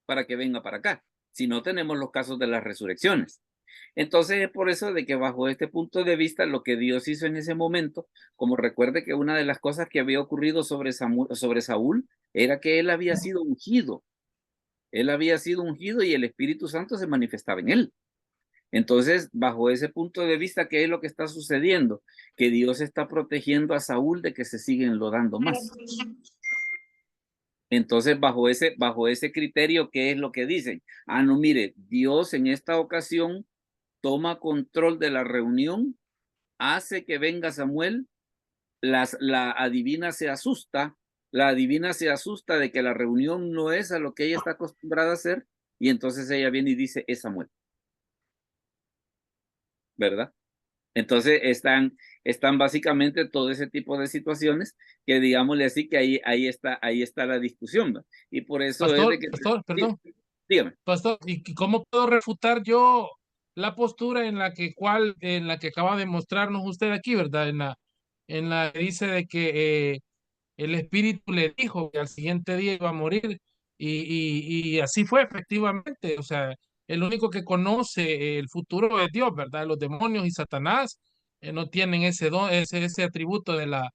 para que venga para acá. Si no, tenemos los casos de las resurrecciones. Entonces es por eso de que bajo este punto de vista lo que Dios hizo en ese momento, como recuerde que una de las cosas que había ocurrido sobre Saúl era que él había sido ungido y el Espíritu Santo se manifestaba en él. Entonces, bajo ese punto de vista, ¿qué es lo que está sucediendo? Que Dios está protegiendo a Saúl de que se siga enlodando más. Entonces, bajo ese criterio, ¿qué es lo que dicen? Ah, no, mire, Dios en esta ocasión toma control de la reunión, hace que venga Samuel, la adivina se asusta, la adivina se asusta de que la reunión no es a lo que ella está acostumbrada a hacer, y entonces ella viene y dice, es Samuel, ¿verdad? Entonces están básicamente todo ese tipo de situaciones que digámosle así que ahí está la discusión, ¿va? Y por eso es de que, Perdón. dígame. Pastor, ¿y cómo puedo refutar yo la postura en la que acaba de mostrarnos usted aquí, ¿verdad? En la que dice de que el Espíritu le dijo que al siguiente día iba a morir y así fue efectivamente. O sea, el único que conoce el futuro es Dios, ¿verdad? Los demonios y Satanás no tienen ese don, ese atributo de la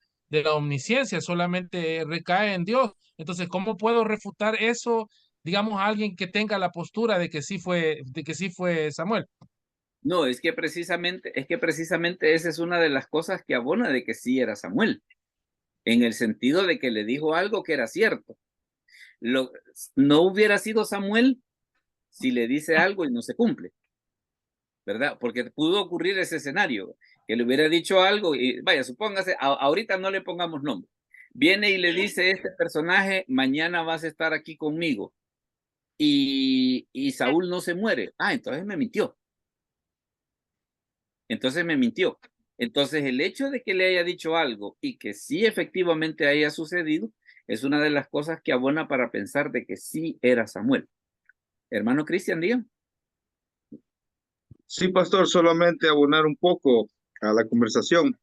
omnisciencia, solamente recae en Dios. Entonces, ¿cómo puedo refutar eso? Digamos, a alguien que tenga la postura de que sí fue Samuel. No, es que precisamente esa es una de las cosas que abona de que sí era Samuel, en el sentido de que le dijo algo que era cierto. Lo, no hubiera sido Samuel si le dice algo y no se cumple, ¿verdad? Porque pudo ocurrir ese escenario, que le hubiera dicho algo y vaya, supóngase, ahorita no le pongamos nombre. Viene y le dice este personaje, mañana vas a estar aquí conmigo y Saúl no se muere. Ah, entonces me mintió. Entonces me mintió. Entonces el hecho de que le haya dicho algo y que sí efectivamente haya sucedido es una de las cosas que abona para pensar de que sí era Samuel. Hermano Cristian, diga. Sí, pastor, solamente abonar un poco a la conversación.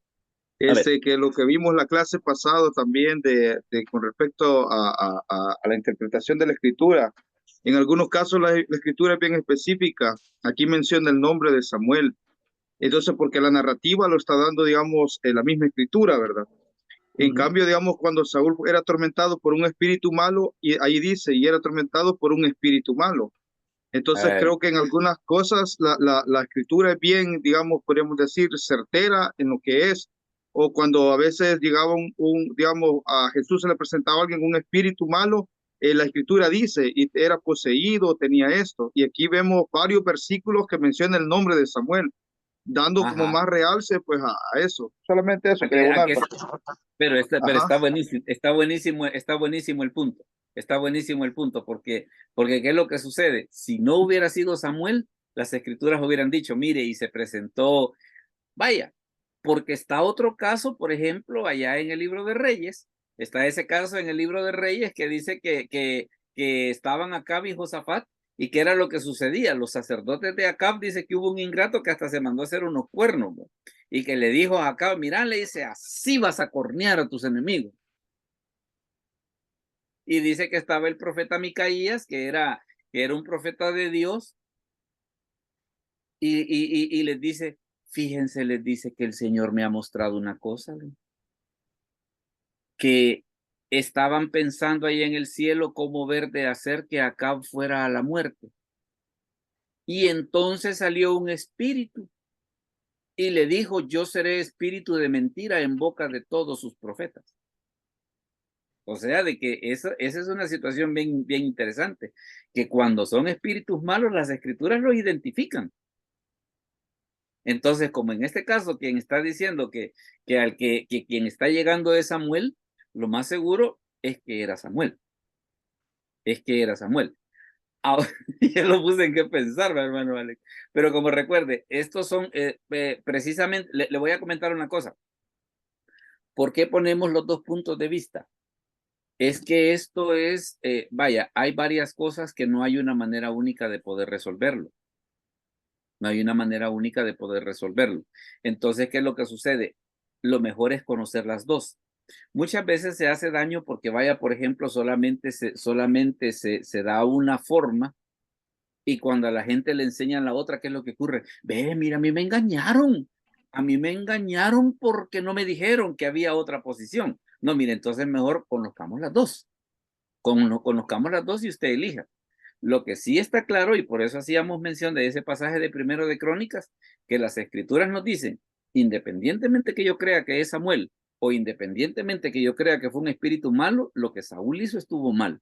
A ver. Que lo que vimos la clase pasada también con respecto a la interpretación de la escritura. En algunos casos la escritura es bien específica. Aquí menciona el nombre de Samuel. Entonces, porque la narrativa lo está dando, digamos, en la misma escritura, ¿verdad? En cambio, digamos, cuando Saúl era atormentado por un espíritu malo, y ahí dice, y era atormentado por un espíritu malo. Entonces, creo que en algunas cosas la escritura es bien, digamos, podríamos decir, certera en lo que es. O cuando a veces llegaba digamos, a Jesús se le presentaba a alguien un espíritu malo, la escritura dice, y era poseído, tenía esto. Y aquí vemos varios versículos que mencionan el nombre de Samuel, dando como Ajá. más realce pues a eso. Solamente eso. Pero Ajá. está buenísimo el punto. Está buenísimo el punto, porque ¿qué es lo que sucede? Si no hubiera sido Samuel, las escrituras hubieran dicho, mire, y se presentó, vaya, porque está otro caso, por ejemplo, allá en el libro de Reyes, está ese caso en el libro de Reyes que dice que estaban Acab y Josafat, y qué era lo que sucedía. Los sacerdotes de Acab dice que hubo un ingrato que hasta se mandó a hacer unos cuernos, ¿no? Y que le dijo a Acab, mira, le dice, así vas a cornear a tus enemigos. Y dice que estaba el profeta Micaías, que era un profeta de Dios, y les dice, fíjense, les dice que el Señor me ha mostrado una cosa, ¿no? Que estaban pensando ahí en el cielo cómo ver de hacer que Acab fuera a la muerte. Y entonces salió un espíritu y le dijo, yo seré espíritu de mentira en boca de todos sus profetas. O sea, de que esa es una situación bien interesante, que cuando son espíritus malos, las escrituras los identifican. Entonces, como en este caso, quien está diciendo que quien está llegando es Samuel, lo más seguro es que era Samuel. Es que era Samuel. Ahora, ya lo puse en qué pensar, hermano Alex. Pero como recuerde, estos son precisamente, le voy a comentar una cosa. ¿Por qué ponemos los dos puntos de vista? Es que esto es, vaya, hay varias cosas que no hay una manera única de poder resolverlo. No hay una manera única de poder resolverlo. Entonces, ¿qué es lo que sucede? Lo mejor es conocer las dos. Muchas veces se hace daño porque, vaya, por ejemplo, solamente se da una forma y cuando a la gente le enseñan la otra, ¿qué es lo que ocurre? Ve, mira, a mí me engañaron. A mí me engañaron porque no me dijeron que había otra posición. No, mire, entonces mejor conozcamos las dos. Conozcamos las dos y usted elija. Lo que sí está claro, y por eso hacíamos mención de ese pasaje de Primero de Crónicas, que las escrituras nos dicen, independientemente que yo crea que es Samuel, o independientemente que yo crea que fue un espíritu malo, lo que Saúl hizo estuvo mal.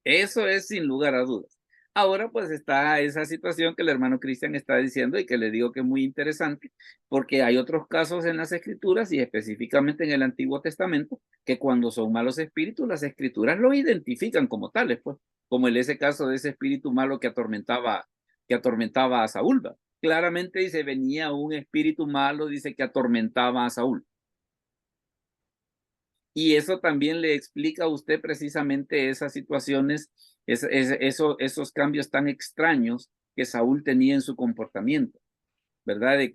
Eso es sin lugar a dudas. Ahora pues está esa situación que el hermano Cristian está diciendo y que le digo que es muy interesante, porque hay otros casos en las escrituras y específicamente en el Antiguo Testamento, que cuando son malos espíritus, las escrituras lo identifican como tales, pues, como en ese caso de ese espíritu malo que atormentaba a Saúl. ¿Va? Claramente dice, venía un espíritu malo, dice que atormentaba a Saúl. Y eso también le explica a usted precisamente esas situaciones, esos cambios tan extraños que Saúl tenía en su comportamiento, ¿verdad? Y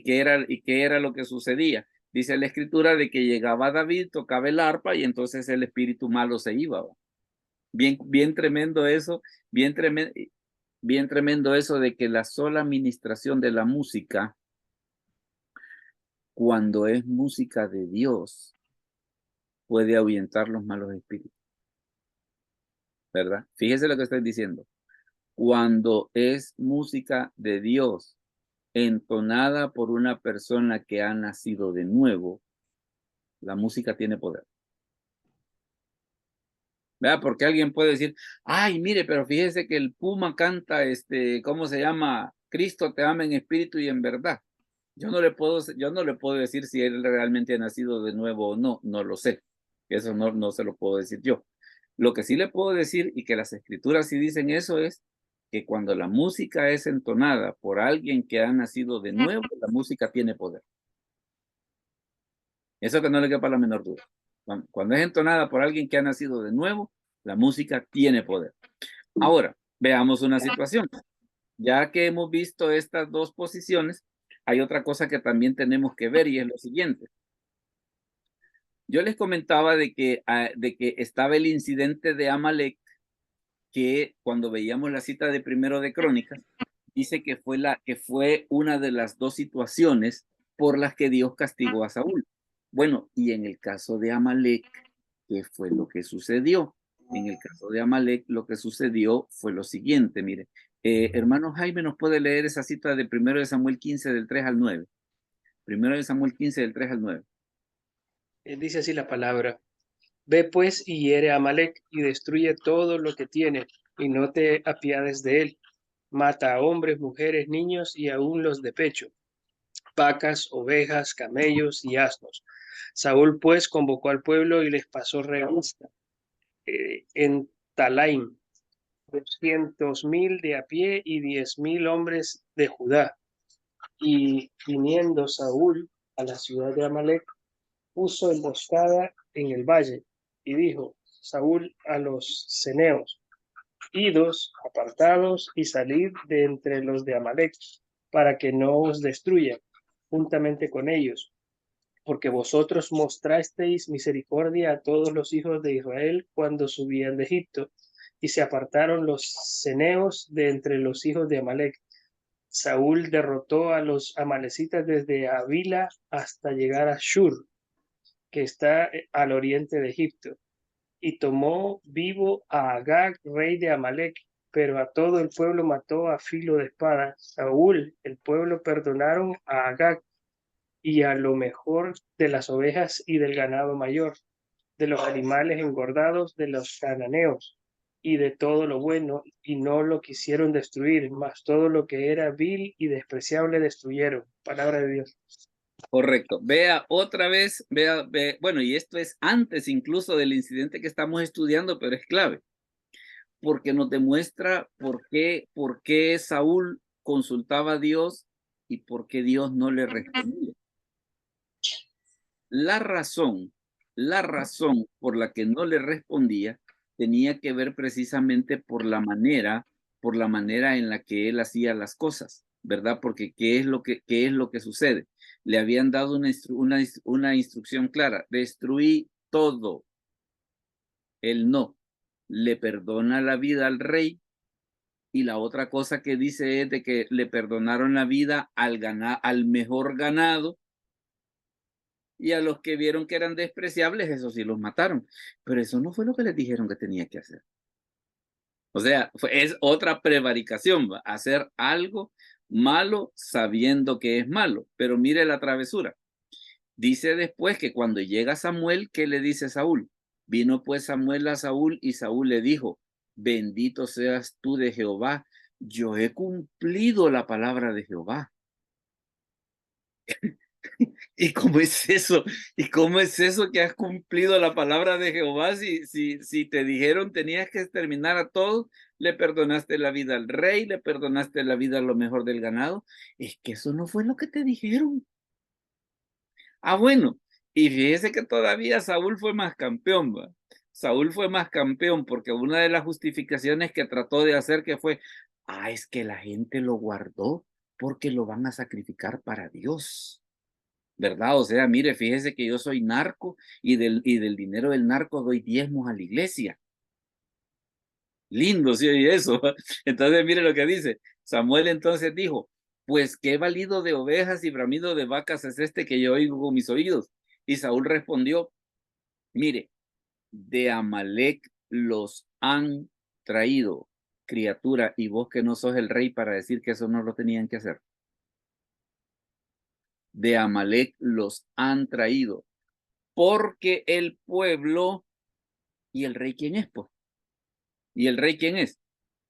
qué era lo que sucedía. Dice la escritura de que llegaba David, tocaba el arpa y entonces el espíritu malo se iba. ¿Va? Bien tremendo eso, bien tremendo eso de que la sola administración de la música, cuando es música de Dios, puede ahuyentar los malos espíritus, ¿verdad? Fíjese lo que estoy diciendo. Cuando es música de Dios, entonada por una persona que ha nacido de nuevo, la música tiene poder. ¿Verdad? Porque alguien puede decir, ay, mire, pero fíjese que el Puma canta, ¿cómo se llama? Cristo te ama en espíritu y en verdad. Yo no le puedo decir si él realmente ha nacido de nuevo o no, no lo sé. Eso no se lo puedo decir yo. Lo que sí le puedo decir, y que las escrituras sí dicen eso, es que cuando la música es entonada por alguien que ha nacido de nuevo, la música tiene poder. Eso que no le quepa la menor duda. Cuando es entonada por alguien que ha nacido de nuevo, la música tiene poder. Ahora, veamos una situación. Ya que hemos visto estas dos posiciones, hay otra cosa que también tenemos que ver y es lo siguiente. Yo les comentaba de que estaba el incidente de Amalek, que cuando veíamos la cita de Primero de Crónicas, dice que fue una de las dos situaciones por las que Dios castigó a Saúl. Bueno, y en el caso de Amalek, ¿qué fue lo que sucedió? En el caso de Amalek, lo que sucedió fue lo siguiente, mire. Hermano Jaime, ¿nos puede leer esa cita de 1 de Samuel 15 del 3 al 9? 1 de Samuel 15 del 3 al 9. Dice así la palabra. Ve pues y hiere a Amalek y destruye todo lo que tiene, y no te apiades de él. Mata a hombres, mujeres, niños y aún los de pecho, vacas, ovejas, camellos y asnos. Saúl pues convocó al pueblo y les pasó revista en Talaim, 200,000 de a pie y 10,000 hombres de Judá. Y viniendo Saúl a la ciudad de Amalek, puso emboscada en el valle y dijo, Saúl a los ceneos: idos, apartados, y salid de entre los de Amalec, para que no os destruyan juntamente con ellos, porque vosotros mostrasteis misericordia a todos los hijos de Israel cuando subían de Egipto, y se apartaron los ceneos de entre los hijos de Amalec. Saúl derrotó a los amalecitas desde Avila hasta llegar a Shur, que está al oriente de Egipto, y tomó vivo a Agag, rey de Amalec, pero a todo el pueblo mató a filo de espada. Saúl, el pueblo perdonaron a Agag y a lo mejor de las ovejas y del ganado mayor, de los animales engordados de los cananeos y de todo lo bueno, y no lo quisieron destruir, mas todo lo que era vil y despreciable destruyeron. Palabra de Dios. Correcto. Vea otra vez, bueno, y esto es antes incluso del incidente que estamos estudiando, pero es clave, porque nos demuestra por qué Saúl consultaba a Dios y por qué Dios no le respondía. La razón por la que no le respondía tenía que ver precisamente por la manera en la que él hacía las cosas, ¿verdad? Porque qué es lo que sucede. Le habían dado una instrucción clara: destruí todo. Él no. Le perdona la vida al rey, y la otra cosa que dice es de que le perdonaron la vida al mejor ganado, y a los que vieron que eran despreciables, eso sí los mataron. Pero eso no fue lo que les dijeron que tenía que hacer. O sea, es otra prevaricación, ¿va? Hacer algo malo sabiendo que es malo. Pero mire la travesura. Dice después que cuando llega Samuel, ¿qué le dice Saúl? Vino pues Samuel a Saúl, y Saúl le dijo: bendito seas tú de Jehová, yo he cumplido la palabra de Jehová. ¿Y cómo es eso? ¿Y cómo es eso que has cumplido la palabra de Jehová? Si te dijeron tenías que exterminar a todos, le perdonaste la vida al rey, le perdonaste la vida a lo mejor del ganado. Es que eso no fue lo que te dijeron. Bueno, y fíjese que todavía Saúl fue más campeón, ¿va? Saúl fue más campeón porque una de las justificaciones que trató de hacer que fue: es que la gente lo guardó porque lo van a sacrificar para Dios, ¿verdad? O sea, mire, fíjese que yo soy narco y del dinero del narco doy diezmos a la iglesia. Lindo, sí, oye eso. Entonces, mire lo que dice. Samuel entonces dijo: pues qué balido de ovejas y bramido de vacas es este que yo oigo con mis oídos. Y Saúl respondió: mire, de Amalec los han traído, criatura, y vos que no sos el rey para decir que eso no lo tenían que hacer. De Amalec los han traído, porque el pueblo... ¿Y el rey quién es, pues? ¿Y el rey quién es?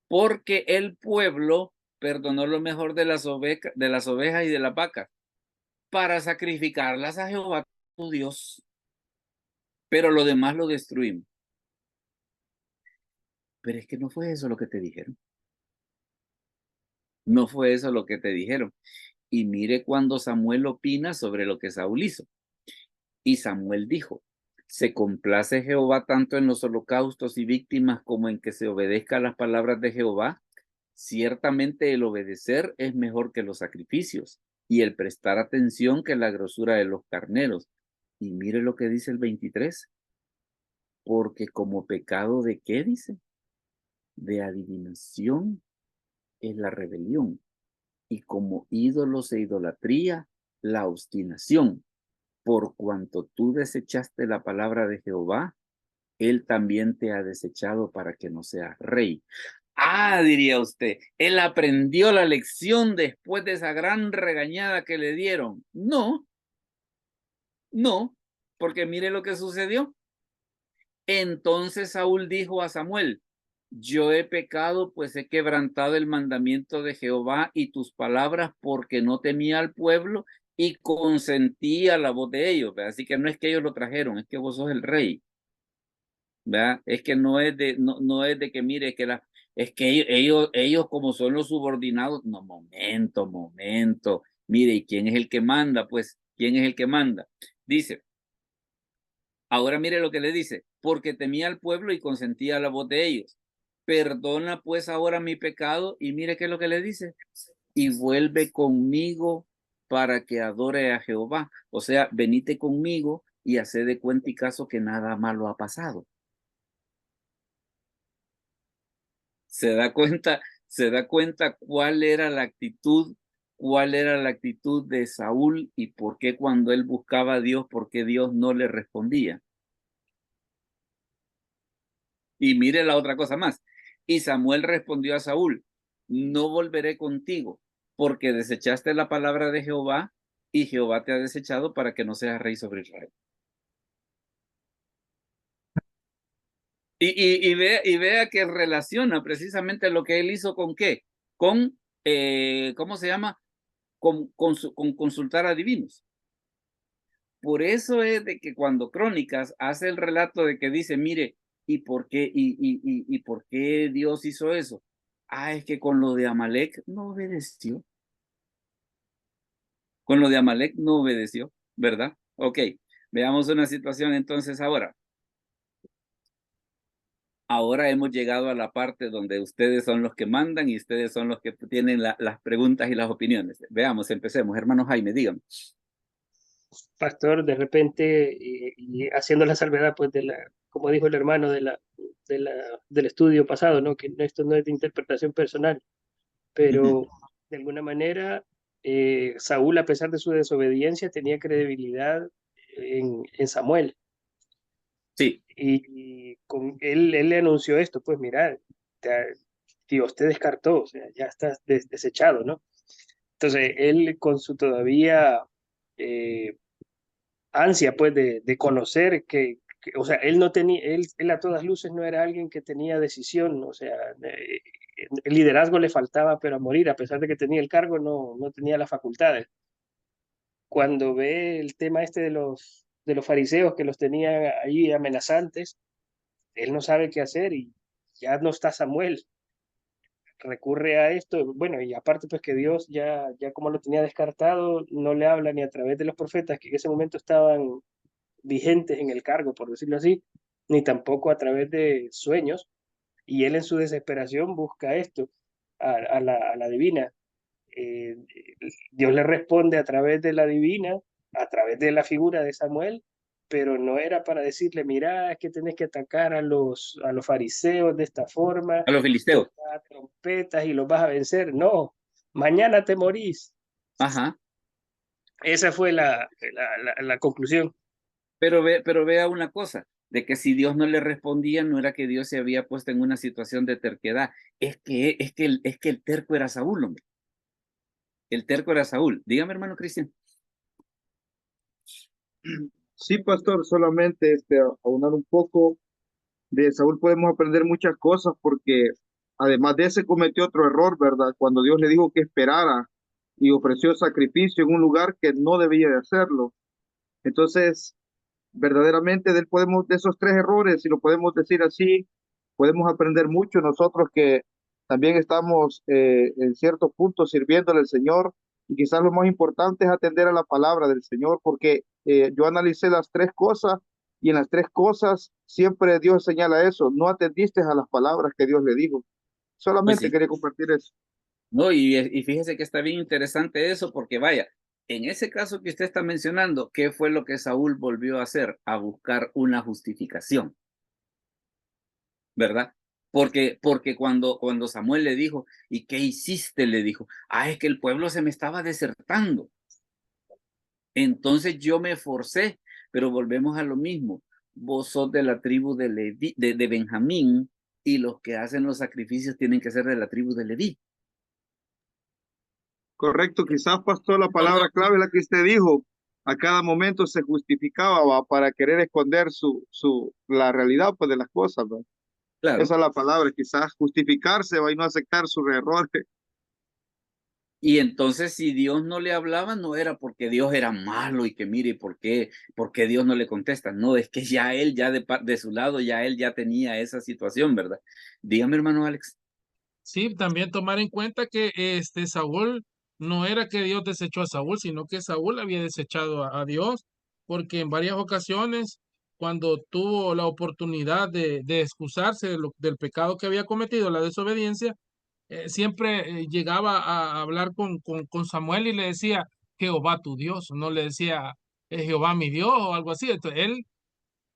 Porque el pueblo perdonó lo mejor de las ovejas y de las vacas para sacrificarlas a Jehová tu Dios, pero lo demás lo destruimos. Pero es que no fue eso lo que te dijeron. No fue eso lo que te dijeron. Y mire cuando Samuel opina sobre lo que Saúl hizo. Y Samuel dijo: se complace Jehová tanto en los holocaustos y víctimas como en que se obedezca a las palabras de Jehová. Ciertamente el obedecer es mejor que los sacrificios, y el prestar atención que la grosura de los carneros. Y mire lo que dice el 23. Porque como pecado ¿de qué dice? De adivinación es la rebelión, y como ídolos e idolatría la obstinación. Por cuanto tú desechaste la palabra de Jehová, él también te ha desechado para que no seas rey. Diría usted, él aprendió la lección después de esa gran regañada que le dieron. No, porque mire lo que sucedió. Entonces Saúl dijo a Samuel: yo he pecado, pues he quebrantado el mandamiento de Jehová y tus palabras, porque no temía al pueblo y consentí a la voz de ellos. ¿Verdad? Así que no es que ellos lo trajeron, es que vos sos el rey. ¿Verdad? Es que no es de que mire que es que ellos como son los subordinados. No, momento. Mire, ¿y quién es el que manda? Pues, ¿quién es el que manda? Dice, ahora mire lo que le dice: porque temía al pueblo y consentía la voz de ellos. Perdona pues ahora mi pecado, y mire qué es lo que le dice, y vuelve conmigo para que adore a Jehová. O sea, venite conmigo y hace de cuenta y caso que nada malo ha pasado. Se da cuenta cuál era la actitud de Saúl y por qué cuando él buscaba a Dios, por qué Dios no le respondía. Y mire la otra cosa más. Y Samuel respondió a Saúl, no volveré contigo, porque desechaste la palabra de Jehová y Jehová te ha desechado para que no seas rey sobre Israel. Y vea que relaciona precisamente lo que él hizo con qué, con, ¿cómo se llama? Con consultar a divinos. Por eso es de que cuando Crónicas hace el relato de que dice, mire, ¿y por qué, y por qué Dios hizo eso? Ah, es que con lo de Amalek no obedeció. Con lo de Amalek no obedeció, ¿verdad? Ok, veamos una situación entonces ahora. Ahora hemos llegado a la parte donde ustedes son los que mandan y ustedes son los que tienen las preguntas y las opiniones. Veamos, empecemos. Hermano Jaime, dígame. Pastor, de repente, y haciendo la salvedad, pues, como dijo el hermano del estudio pasado, ¿no? Que esto no es de interpretación personal, pero de alguna manera, Saúl, a pesar de su desobediencia, tenía credibilidad en Samuel. Sí. Y con él le anunció esto, pues mira, Dios te descartó, o sea, ya estás desechado, ¿no? Entonces, él con su todavía ansia, pues, de conocer o sea, él no tenía, él a todas luces no era alguien que tenía decisión, o sea, el liderazgo le faltaba, pero a morir, a pesar de que tenía el cargo, no tenía las facultades. Cuando ve el tema este de los fariseos que los tenían ahí amenazantes, él no sabe qué hacer y ya no está Samuel. Recurre a esto, bueno, y aparte pues que Dios ya como lo tenía descartado, no le habla ni a través de los profetas que en ese momento estaban vigentes en el cargo, por decirlo así, ni tampoco a través de sueños, y él en su desesperación busca esto, a la divina. Dios le responde a través de la divina, a través de la figura de Samuel, pero no era para decirle, mira, es que tenés que atacar a los fariseos de esta forma, A los filisteos. tocar trompetas y los vas a vencer. No, mañana te morís. Ajá. Esa fue la conclusión. Pero vea una cosa, de que si Dios no le respondía, no era que Dios se había puesto en una situación de terquedad, es que el terco era Saúl, hombre. El terco era Saúl. Dígame, hermano Cristian. Sí, pastor, solamente aunar un poco. De Saúl podemos aprender muchas cosas porque además de ese cometió otro error, ¿verdad? Cuando Dios le dijo que esperara y ofreció sacrificio en un lugar que no debía de hacerlo. Entonces, verdaderamente de esos tres errores, si lo podemos decir así, podemos aprender mucho nosotros que también estamos en ciertos puntos sirviéndole al Señor, y quizás lo más importante es atender a la palabra del Señor, porque yo analicé las tres cosas y en las tres cosas siempre Dios señala eso, no atendiste a las palabras que Dios le dijo. Pues Solamente sí. quería compartir eso. No, y fíjese que está bien interesante eso, porque vaya, en ese caso que usted está mencionando, ¿qué fue lo que Saúl volvió a hacer? A buscar una justificación, ¿verdad? Porque cuando Samuel le dijo, ¿y qué hiciste? Le dijo, ah, es que el pueblo se me estaba desertando. Entonces yo me forcé, pero volvemos a lo mismo. Vos sos de la tribu de Leví, de Benjamín, y los que hacen los sacrificios tienen que ser de la tribu de Leví. Correcto, quizás, pastor, la palabra clave es la que usted dijo. A cada momento se justificaba, ¿va? Para querer esconder la realidad, pues, de las cosas, ¿va? Claro. Esa es la palabra, quizás justificarse, ¿va? Y no aceptar sus errores. Y entonces si Dios no le hablaba, no era porque Dios era malo y que mire, ¿por qué Dios no le contesta? No, es que ya él, ya de su lado, ya él ya tenía esa situación, ¿verdad? Dígame, hermano Alex. Sí, también tomar en cuenta que Saúl no era que Dios desechó a Saúl, sino que Saúl había desechado a Dios, porque en varias ocasiones cuando tuvo la oportunidad de excusarse del pecado que había cometido, la desobediencia, siempre llegaba a hablar con Samuel y le decía, Jehová tu Dios, no le decía Jehová mi Dios o algo así. Entonces, él,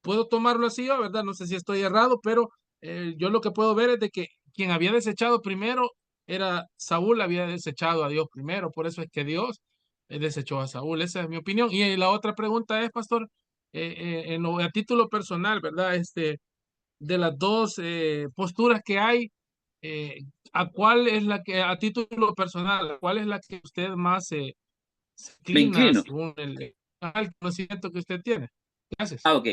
puedo tomarlo así yo, ¿verdad? No sé si estoy errado, pero yo lo que puedo ver es de que quien había desechado primero era Saúl, había desechado a Dios primero, por eso es que Dios desechó a Saúl. Esa es mi opinión. Y la otra pregunta es, pastor, a título personal, ¿verdad? De las dos posturas que hay, eh, ¿a cuál es la que, a título personal, cuál es la que usted más se Me inclina inclino. según el conocimiento que usted tiene? Gracias. Ok.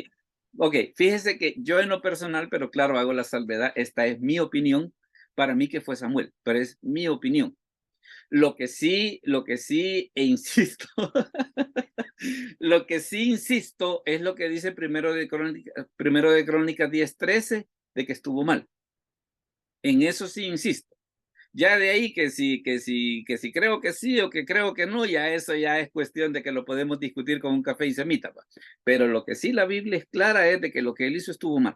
Ok, fíjese que yo en lo personal, pero claro, hago la salvedad, esta es mi opinión, para mí que fue Samuel, pero es mi opinión. Lo que sí, e insisto, lo que sí insisto es lo que dice primero de Crónicas 10:13, de que estuvo mal. En eso sí insisto. Ya de ahí que si creo que sí o que creo que no, ya eso ya es cuestión de que lo podemos discutir con un café y semita. Pero lo que sí la Biblia es clara es de que lo que él hizo estuvo mal.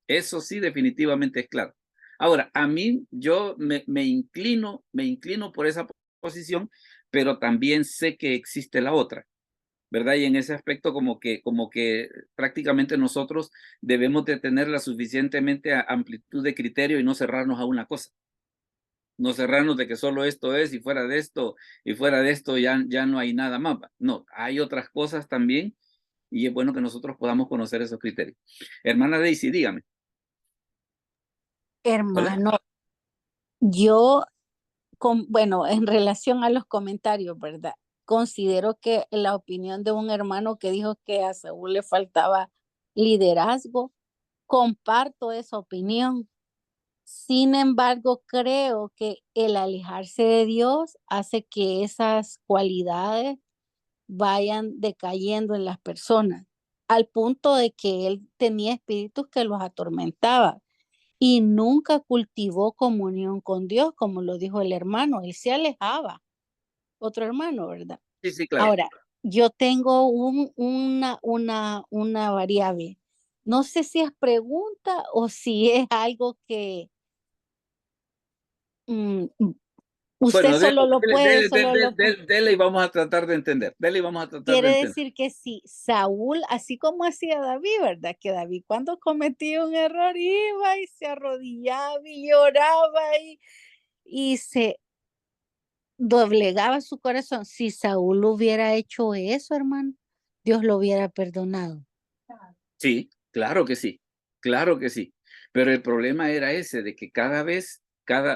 Eso sí definitivamente es claro. Ahora, a mí yo me inclino por esa posición, pero también sé que existe la otra, ¿verdad? Y en ese aspecto como que prácticamente nosotros debemos de tener la suficientemente amplitud de criterio y no cerrarnos a una cosa. No cerrarnos de que solo esto es y fuera de esto ya no hay nada más. No, hay otras cosas también y es bueno que nosotros podamos conocer esos criterios. Hermana Daisy, dígame. Hola. Hermano, yo, bueno, en relación a los comentarios, ¿verdad? Considero que la opinión de un hermano que dijo que a Saúl le faltaba liderazgo, comparto esa opinión. Sin embargo, creo que el alejarse de Dios hace que esas cualidades vayan decayendo en las personas, al punto de que él tenía espíritus que los atormentaban y nunca cultivó comunión con Dios, como lo dijo el hermano, él se alejaba, otro hermano, ¿verdad? Sí, sí, claro. Ahora, yo tengo una variable. No sé si es pregunta o si es algo que usted Bueno, solo lo puede, solo lo puede. dele y vamos a tratar de entender. Dele y vamos a tratar de Quiere entender. decir que si Saúl, así como hacía David, ¿verdad? Que David cuando cometía un error iba y se arrodillaba y lloraba y se doblegaba su corazón. Si Saúl hubiera hecho eso, hermano, Dios lo hubiera perdonado. Sí, claro que sí. Claro que sí. Pero el problema era ese, de que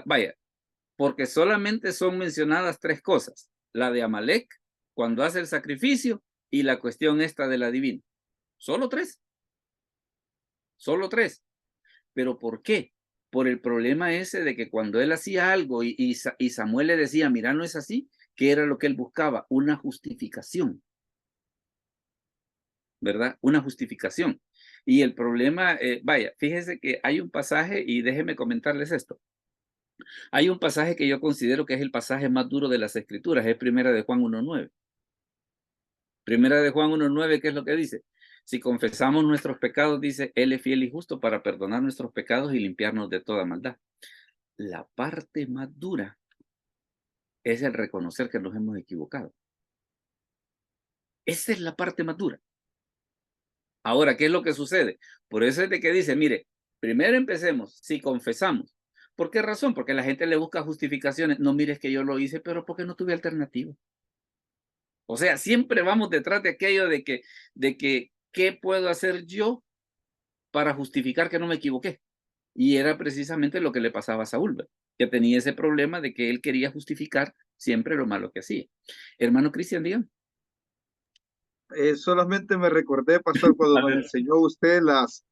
vaya, porque solamente son mencionadas 3 cosas. La de Amalek, cuando hace el sacrificio, y la cuestión esta de la divina. Solo 3. Solo 3. ¿Pero por qué? Por el problema ese de que cuando él hacía algo y Samuel le decía, mira, no es así, ¿qué era lo que él buscaba? Una justificación, ¿verdad? Una justificación. Y el problema, vaya, fíjese que hay un pasaje, y déjenme comentarles esto. Hay un pasaje que yo considero que es el pasaje más duro de las Escrituras, es Primera de Juan 1:9. Primera de Juan 1:9, ¿qué es lo que dice? Si confesamos nuestros pecados, dice, Él es fiel y justo para perdonar nuestros pecados y limpiarnos de toda maldad. La parte más dura es el reconocer que nos hemos equivocado. Esa es la parte más dura. Ahora, ¿qué es lo que sucede? Por eso es de que dice, mire, primero empecemos, si confesamos. ¿Por qué razón? Porque la gente le busca justificaciones. No mires que yo lo hice, pero porque no tuve alternativa. O sea, siempre vamos detrás de aquello de que, ¿qué puedo hacer yo para justificar que no me equivoqué? Y era precisamente lo que le pasaba a Saúl, ¿verdad? Que tenía ese problema de que él quería justificar siempre lo malo que hacía. Hermano Cristian, dígame. Solamente me recordé, pastor, cuando nos enseñó usted las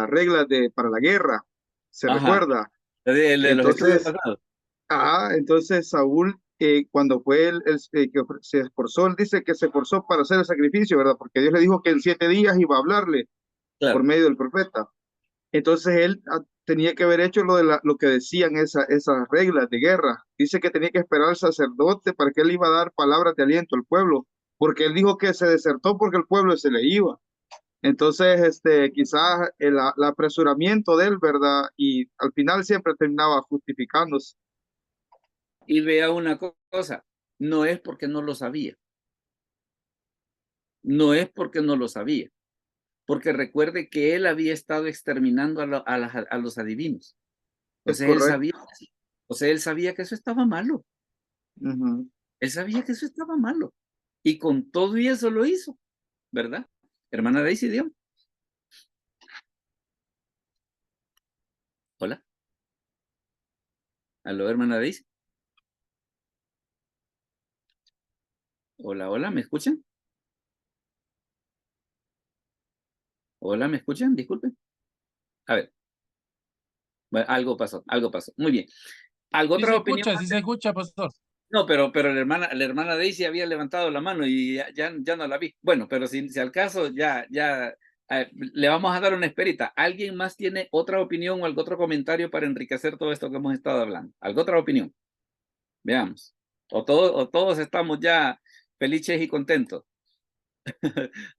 reglas para la guerra. ¿Se Ajá. recuerda? De los estudios Entonces, pasados. entonces Saúl, cuando fue que se esforzó, él dice que se esforzó para hacer el sacrificio, ¿verdad? Porque Dios le dijo que en 7 días iba a hablarle por Claro. medio del profeta. Entonces él tenía que haber hecho lo que decían esas reglas de guerra. Dice que tenía que esperar al sacerdote para que él iba a dar palabras de aliento al pueblo, porque él dijo que se desertó porque el pueblo se le iba. Entonces, quizás el apresuramiento de él, ¿verdad? Y al final siempre terminaba justificándose. Y vea una cosa, no es porque no lo sabía. No es porque no lo sabía. Porque recuerde que él había estado exterminando a los adivinos. Es Entonces correcto. él sabía que eso estaba malo. Ujú. Él sabía que eso estaba malo. Y con todo y eso lo hizo, ¿verdad? Hermana Daisy, dígame. Hola. Aló, hermana Daisy. Hola, hola, ¿me escuchan? Hola, ¿me escuchan? Disculpen. A ver. Bueno, algo pasó, algo pasó. Muy bien. ¿Algo Sí otra opinión? sí se escucha, pastor. No, pero la hermana Daisy había levantado la mano y ya no la vi. Bueno, pero si al caso ya le vamos a dar una esperita. ¿Alguien más tiene otra opinión o algún otro comentario para enriquecer todo esto que hemos estado hablando? ¿Alguna otra opinión? Veamos. O todos estamos ya felices y contentos.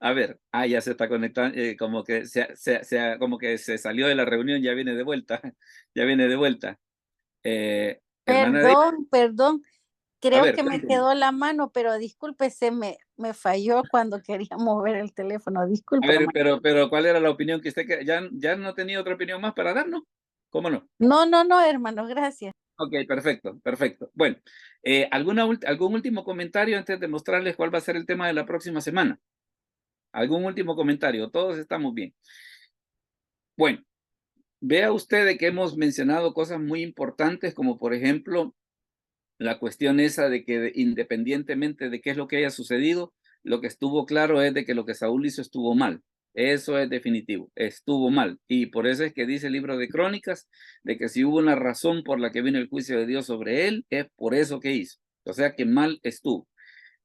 A ver, ya se está conectando, como que como que se salió de la reunión, ya viene de vuelta, ya viene de vuelta. Hermana Daisy, Perdón, a creo ver, que me cuénteme. quedó la mano, pero disculpe, me falló cuando quería mover el teléfono. A Disculpe, ver, hermano. pero ¿cuál era la opinión que usted ya no tenía otra opinión más para darnos? ¿Cómo no? No, hermano, gracias. Ok, perfecto, perfecto. Bueno, ¿algún último comentario antes de mostrarles cuál va a ser el tema de la próxima semana? ¿Algún último comentario? Todos estamos bien. Bueno, vea usted de que hemos mencionado cosas muy importantes, como por ejemplo, la cuestión esa de que independientemente de qué es lo que haya sucedido, lo que estuvo claro es de que lo que Saúl hizo estuvo mal. Eso es definitivo, estuvo mal. Y por eso es que dice el libro de Crónicas, de que si hubo una razón por la que vino el juicio de Dios sobre él, es por eso que hizo. O sea que mal estuvo.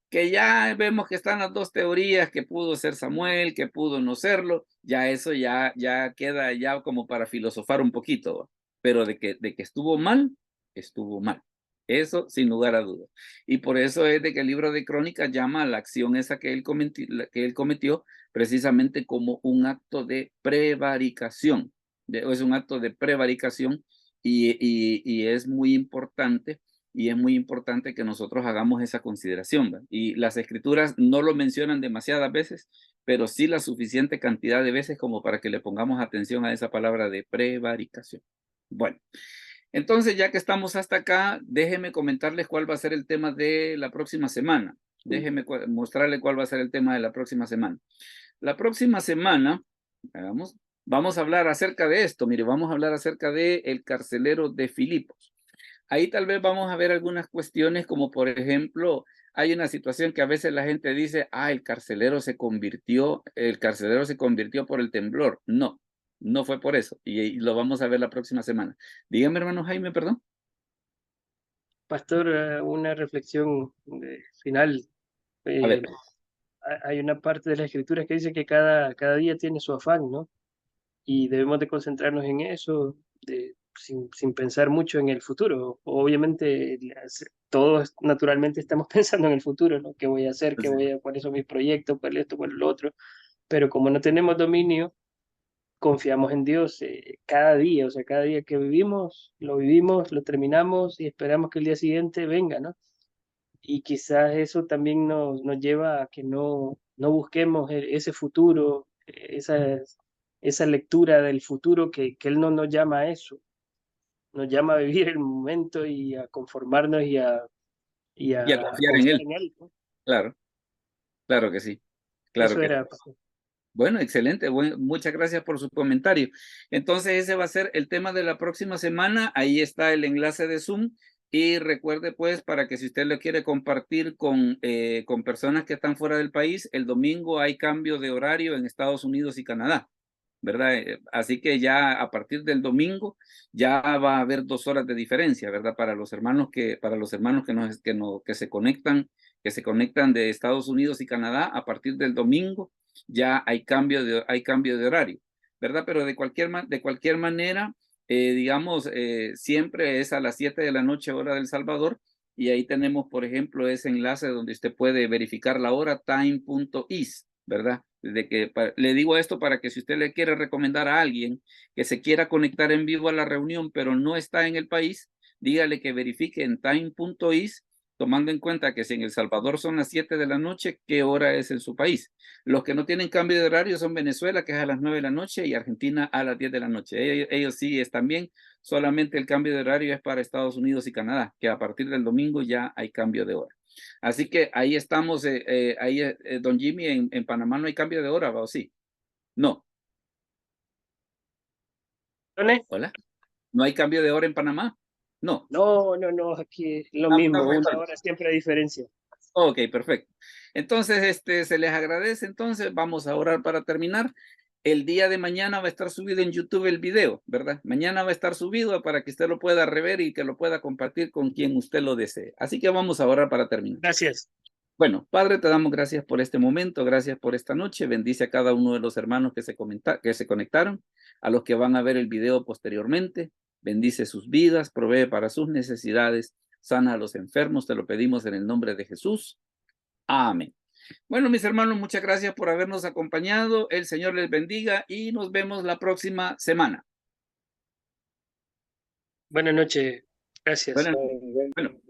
Que ya vemos que están las dos teorías, que pudo ser Samuel, que pudo no serlo, ya eso ya queda ya como para filosofar un poquito, ¿va? Pero de que estuvo mal, estuvo mal. Eso sin lugar a dudas. Y por eso es de que el libro de Crónicas llama a la acción esa que él cometió precisamente como un acto de prevaricación. Es un acto de prevaricación y es muy importante. Y es muy importante que nosotros hagamos esa consideración, ¿va? Y las escrituras no lo mencionan demasiadas veces, pero sí la suficiente cantidad de veces como para que le pongamos atención a esa palabra de prevaricación. Bueno, entonces ya que estamos hasta acá, déjenme comentarles cuál va a ser el tema de la próxima semana. Déjenme mostrarle cuál va a ser el tema de la próxima semana. La próxima semana, vamos a hablar acerca de esto. Mire, vamos a hablar acerca de el carcelero de Filipos. Ahí tal vez vamos a ver algunas cuestiones como por ejemplo, hay una situación que a veces la gente dice, el carcelero se convirtió por el temblor. No, no fue por eso. Y lo vamos a ver la próxima semana. Dígame, hermano Jaime, perdón. Pastor, una reflexión final. A ver. Hay una parte de la escritura que dice que cada día tiene su afán, ¿no? Y debemos de concentrarnos en eso, sin pensar mucho en el futuro. Obviamente, todos naturalmente estamos pensando en el futuro, ¿no? ¿Qué voy a hacer? ¿Cuáles son mis proyectos? ¿Cuál es esto? ¿Cuál es lo otro? Pero como no tenemos dominio, confiamos en Dios cada día, o sea, cada día que vivimos, lo terminamos y esperamos que el día siguiente venga, ¿no? Y quizás eso también nos lleva a que no busquemos ese futuro, esa lectura del futuro que Él no nos llama a eso, nos llama a vivir el momento y a conformarnos y a confiar en confiar él. en Él, ¿no? Claro, claro que sí. Claro Eso que era, sí. pastor. Bueno, excelente. Muchas gracias por su comentario. Entonces, ese va a ser el tema de la próxima semana. Ahí está el enlace de Zoom. Y recuerde, pues, para que si usted lo quiere compartir con personas que están fuera del país, el domingo hay cambio de horario en Estados Unidos y Canadá, ¿verdad? Así que ya a partir del domingo ya va a haber 2 horas de diferencia, ¿verdad? Para los hermanos que se conectan de Estados Unidos y Canadá, a partir del domingo ya hay cambio de horario, ¿verdad? Pero de cualquier manera, digamos, siempre es a las 7 de la noche hora del Salvador, y ahí tenemos, por ejemplo, ese enlace donde usted puede verificar la hora, time.is, ¿verdad? Le digo esto para que si usted le quiere recomendar a alguien que se quiera conectar en vivo a la reunión, pero no está en el país, dígale que verifique en time.is, tomando en cuenta que si en El Salvador son las 7 de la noche, ¿qué hora es en su país? Los que no tienen cambio de horario son Venezuela, que es a las 9 de la noche, y Argentina a las 10 de la noche. Ellos sí están bien, solamente el cambio de horario es para Estados Unidos y Canadá, que a partir del domingo ya hay cambio de hora. Así que ahí estamos, don Jimmy, en Panamá no hay cambio de hora, ¿va? ¿O sí? No. Hola. ¿No hay cambio de hora en Panamá? No. No, aquí lo mismo, una hora siempre hay diferencia. Ok, perfecto. Entonces, se les agradece. Entonces, vamos a orar para terminar. El día de mañana va a estar subido en YouTube el video, ¿verdad? Mañana va a estar subido para que usted lo pueda rever y que lo pueda compartir con quien usted lo desee. Así que vamos a orar para terminar. Gracias. Bueno, Padre, te damos gracias por este momento, gracias por esta noche. Bendice a cada uno de los hermanos que se conectaron, a los que van a ver el video posteriormente. Bendice sus vidas, provee para sus necesidades, sana a los enfermos, te lo pedimos en el nombre de Jesús. Amén. Bueno, mis hermanos, muchas gracias por habernos acompañado. El Señor les bendiga y nos vemos la próxima semana. Buenas noches. Gracias. Bueno.